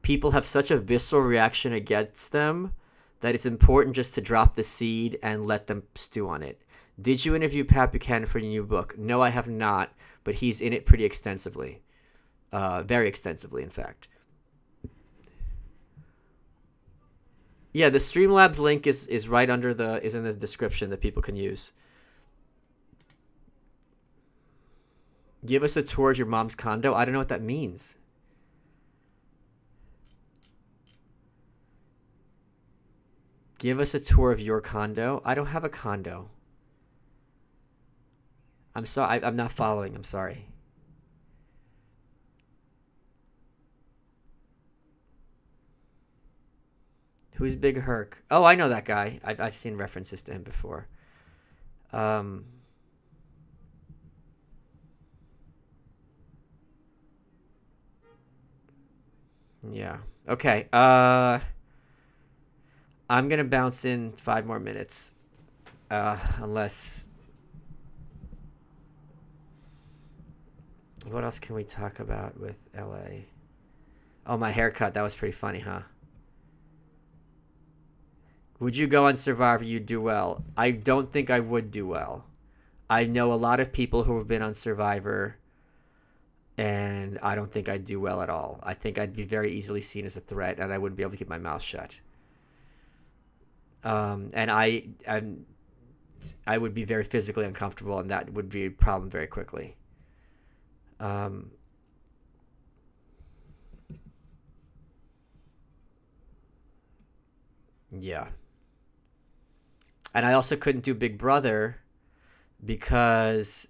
people have such a visceral reaction against them that it's important just to drop the seed and let them stew on it. Did you interview Pat Buchanan for your new book? No, I have not, but he's in it pretty extensively. Very extensively, in fact. Yeah, the Streamlabs link is right under is in the description that people can use. Give us a tour of your mom's condo. I don't know what that means. Give us a tour of your condo. I don't have a condo. I'm sorry. I'm not following. I'm sorry. Who's Big Herc? Oh, I know that guy. I've seen references to him before. Yeah. Okay. I'm gonna bounce in 5 more minutes. Unless. What else can we talk about with LA? Oh, my haircut. That was pretty funny, huh? Would you go on Survivor? You'd do well. I don't think I would do well. I know a lot of people who have been on Survivor, and I don't think I'd do well at all. I think I'd be very easily seen as a threat, and I wouldn't be able to keep my mouth shut. And I would be very physically uncomfortable, and that would be a problem very quickly. Yeah. And I also couldn't do Big Brother because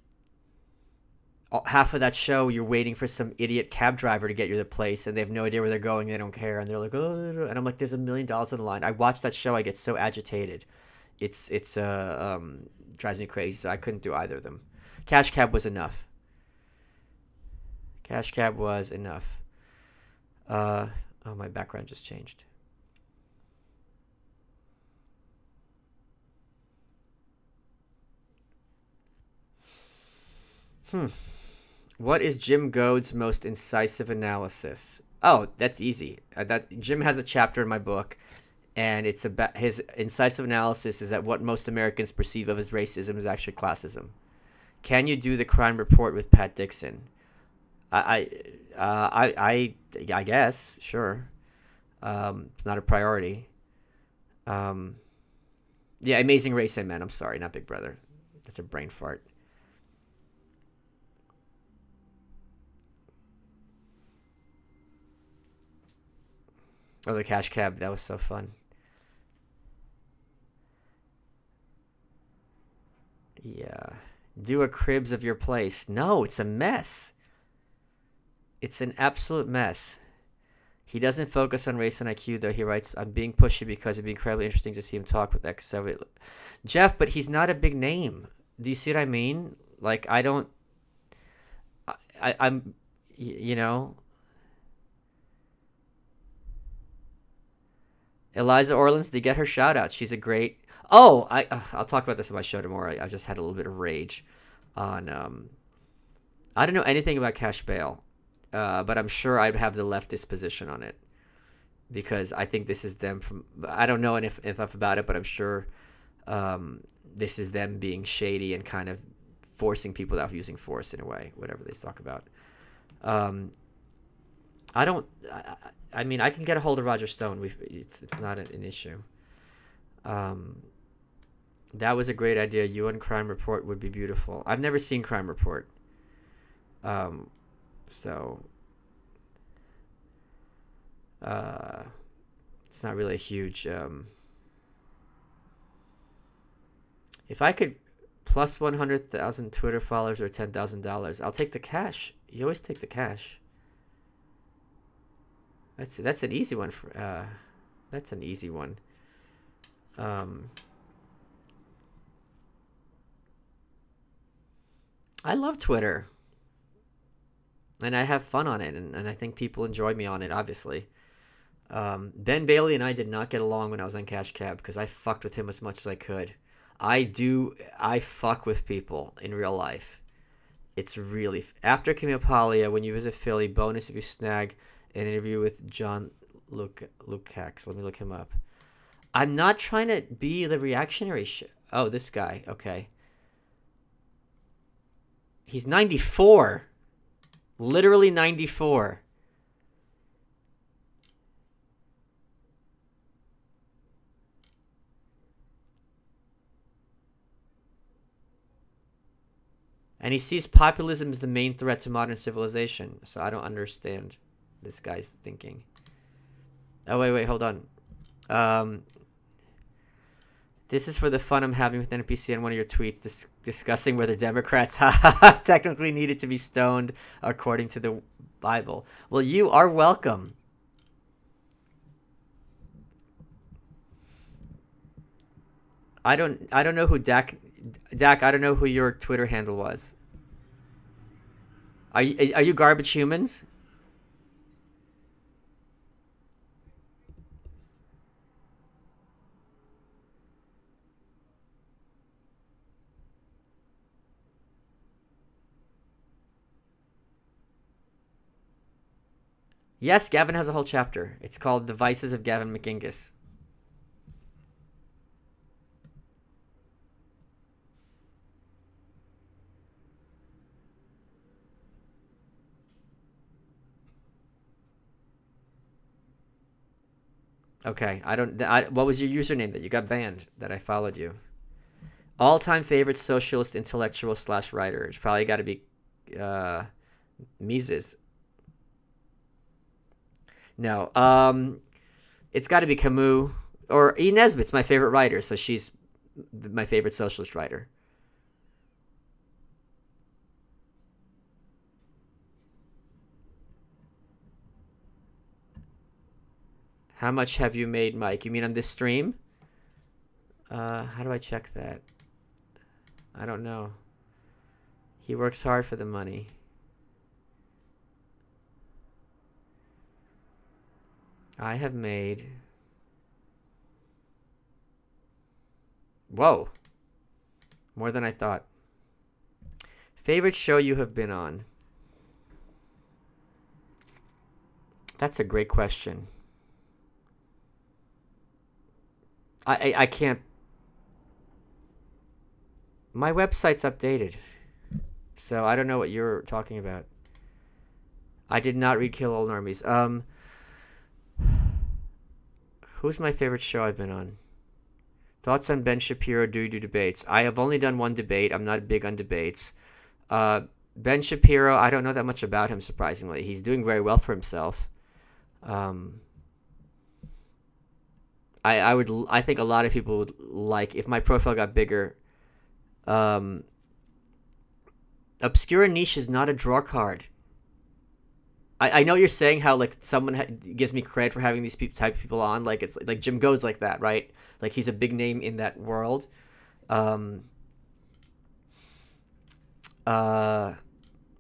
half of that show you're waiting for some idiot cab driver to get you the place, and they have no idea where they're going. They don't care, and they're like, oh, and I'm like, there's $1 million on the line. I watch that show, I get so agitated. It's drives me crazy. So I couldn't do either of them. Cash Cab was enough. Cash Cab was enough. Oh, my background just changed. What is Jim Goad's most incisive analysis? Oh, that's easy. That Jim has a chapter in my book, and it's about his incisive analysis is that what most Americans perceive of as racism is actually classism. Can you do the crime report with Pat Dixon? I I guess sure. It's not a priority. Um, yeah, Amazing Race. I meant. I'm sorry, not Big Brother. That's a brain fart. Oh, the cash cab. That was so fun. Yeah. Do a cribs of your place. No, it's a mess. It's an absolute mess. He doesn't focus on race and IQ, though. He writes, I'm being pushy because it'd be incredibly interesting to see him talk with X. Jeff, but he's not a big name. Do you see what I mean? Like, I don't. I'm. You know. Eliza Orleans, to get her shout out. She's a great. Oh, I'll talk about this on my show tomorrow. I just had a little bit of rage on. I don't know anything about cash bail, but I'm sure I'd have the leftist position on it because I think this is them from. I don't know enough about it, but I'm sure this is them being shady and kind of forcing people out of using force in a way, whatever they talk about. Um, I don't. I mean, I can get a hold of Roger Stone. It's not an issue. Um, that was a great idea. You and Crime Report would be beautiful. I've never seen Crime Report. Um, so it's not really a huge. If I could plus 100,000 Twitter followers or $10,000, I'll take the cash. You always take the cash. That's an easy one for. That's an easy one. I love Twitter. And I have fun on it, and I think people enjoy me on it, obviously. Ben Bailey and I did not get along when I was on Cash Cab because I fucked with him as much as I could. I fuck with people in real life. It's really... After Camille when you visit Philly, bonus if you snag an interview with John Lukács. Let me look him up. I'm not trying to be the reactionary Oh, this guy. Okay. He's 94. Literally 94. And he sees populism as the main threat to modern civilization. So I don't understand this guy's thinking. Oh, wait, hold on. This is for the fun I'm having with NPC on one of your tweets discussing whether Democrats technically needed to be stoned according to the Bible. Well, you are welcome. I don't know who Dak, I don't know who your Twitter handle was. Are you Garbage Humans? Yes, Gavin has a whole chapter. It's called The Vices of Gavin McGingus. Okay, what was your username that you got banned that I followed you? All-time favorite socialist intellectual / writer. It's probably got to be Mises. No, it's got to be Camus or E. Nesbitt's my favorite writer, so she's my favorite socialist writer. How much have you made, Mike? You mean on this stream? How do I check that? I don't know. He works hard for the money. I have made... Whoa. More than I thought. Favorite show you have been on? That's a great question. I can't. My website's updated, so I don't know what you're talking about. I did not read Kill All Normies. Who's my favorite show I've been on? Thoughts on Ben Shapiro do debates. I have only done one debate. I'm not big on debates. Ben Shapiro, I don't know that much about him, surprisingly. He's doing very well for himself. Um, I think a lot of people would like, if my profile got bigger. Um, Obscure Niche is not a draw card. I know you're saying how like someone gives me credit for having these type of people on, like it's like Jim Goad's like that, right? Like he's a big name in that world. Um, what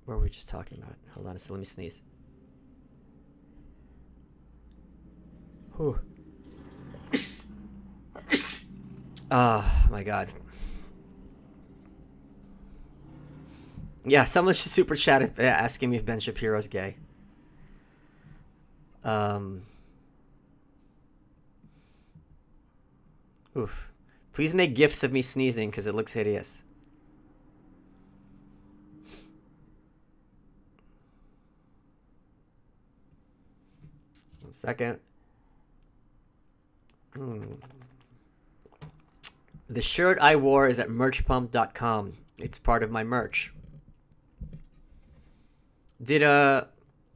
were we just talking about? Hold on a second, let me sneeze. Whew. Oh my god. Yeah, someone should super chat asking me if Ben Shapiro's gay. Um, Oof. Please make gifs of me sneezing because it looks hideous. One second. The shirt I wore is at merchpump.com. It's part of my merch.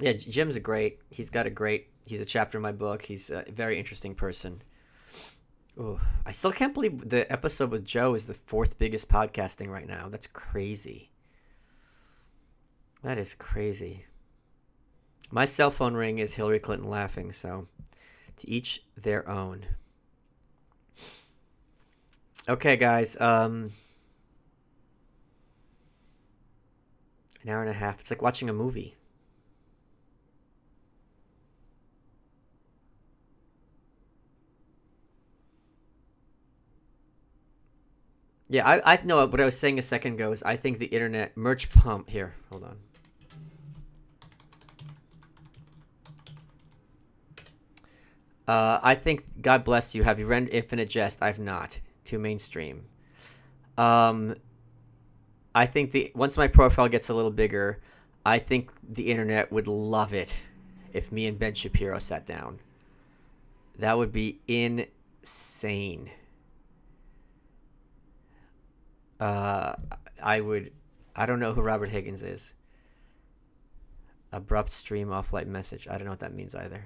Yeah, Jim's great. He's a chapter in my book. He's a very interesting person. Ooh, I still can't believe the episode with Joe is the 4th biggest podcasting right now. That's crazy. That is crazy. My cell phone ring is Hillary Clinton laughing, so to each their own. Okay, guys. An hour and a half. It's like watching a movie. Yeah, I know what I was saying a second ago is I think the internet merch pump here. Hold on. I think God bless you. Have you read Infinite Jest? I've not. Too mainstream. I think once my profile gets a little bigger, I think the internet would love it if me and Ben Shapiro sat down. That would be insane. I don't know who Robert Higgins is. Abrupt stream offline message. I don't know what that means either.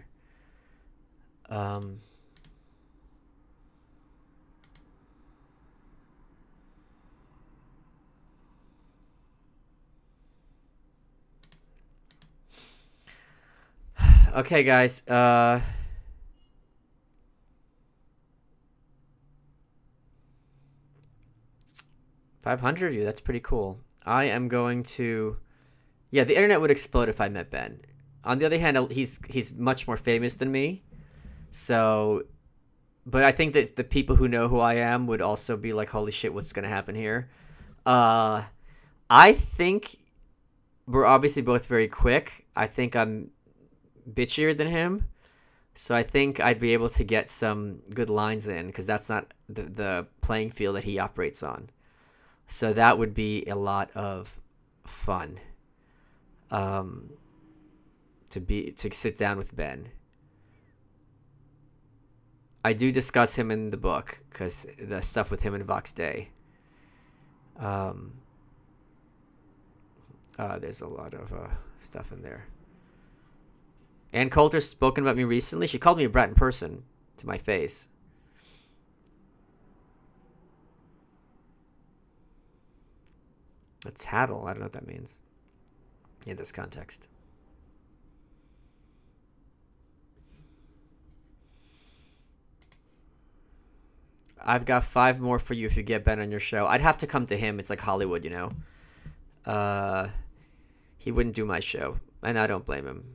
Okay, guys. 500 of you. That's pretty cool. I am going to... Yeah, the internet would explode if I met Ben. On the other hand, he's much more famous than me. So... But I think that the people who know who I am would also be like, holy shit, what's going to happen here? I think we're obviously both very quick. I think I'm bitchier than him. So I think I'd be able to get some good lines in because that's not the playing field that he operates on. So that would be a lot of fun to sit down with Ben. I do discuss him in the book because the stuff with him and Vox Day. There's a lot of stuff in there. Ann Coulter's spoken about me recently. She called me a brat in person to my face. A tattle. I don't know what that means in this context. I've got 5 more for you if you get Ben on your show. I'd have to come to him. It's like Hollywood, you know. He wouldn't do my show, and I don't blame him.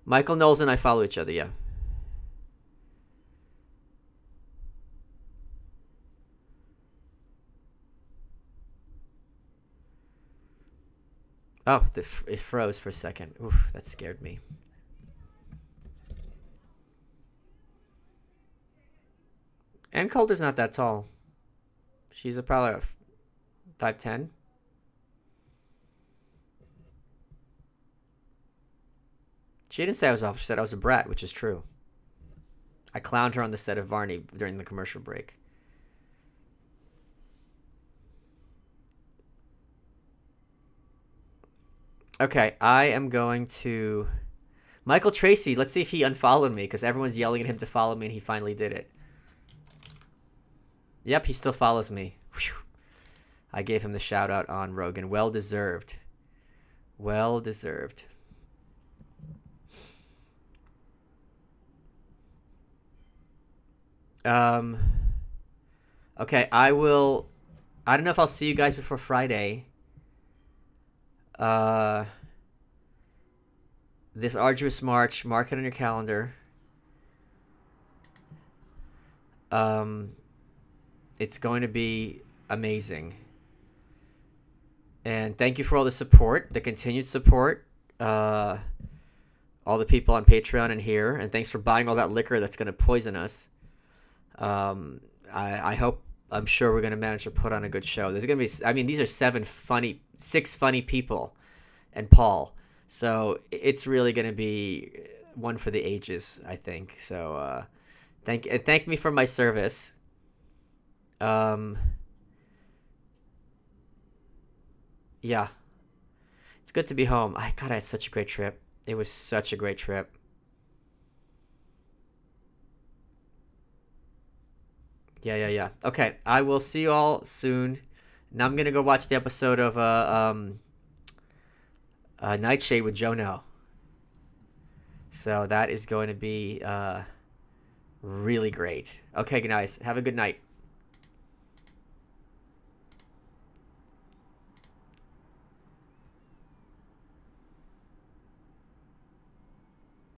Michael Knowles and I follow each other, yeah. Oh, it froze for a second. Oof, that scared me. Ann Coulter's not that tall. She's probably 5'10". She didn't say I was off. She said I was a brat, which is true. I clowned her on the set of Varney during the commercial break. Okay, I am going to... Michael Tracy, let's see if he unfollowed me, because everyone's yelling at him to follow me, and he finally did it. Yep, he still follows me. Whew. I gave him the shout out on Rogan. Well deserved. Well deserved. Okay, I don't know if I'll see you guys before Friday. This arduous march, mark it on your calendar. It's going to be amazing. And thank you for all the support, the continued support. All the people on Patreon and here. And thanks for buying all that liquor that's going to poison us. I hope, I'm sure we're going to manage to put on a good show. There's going to be, I mean, these are six funny people and Paul. So it's really going to be one for the ages, I think. So thank me for my service. Yeah. It's good to be home. God, I had such a great trip. It was such a great trip. Yeah. Okay, I will see you all soon. Now I'm gonna go watch the episode of Nightshade with Joe No. So that is going to be really great. Okay, guys, have a good night.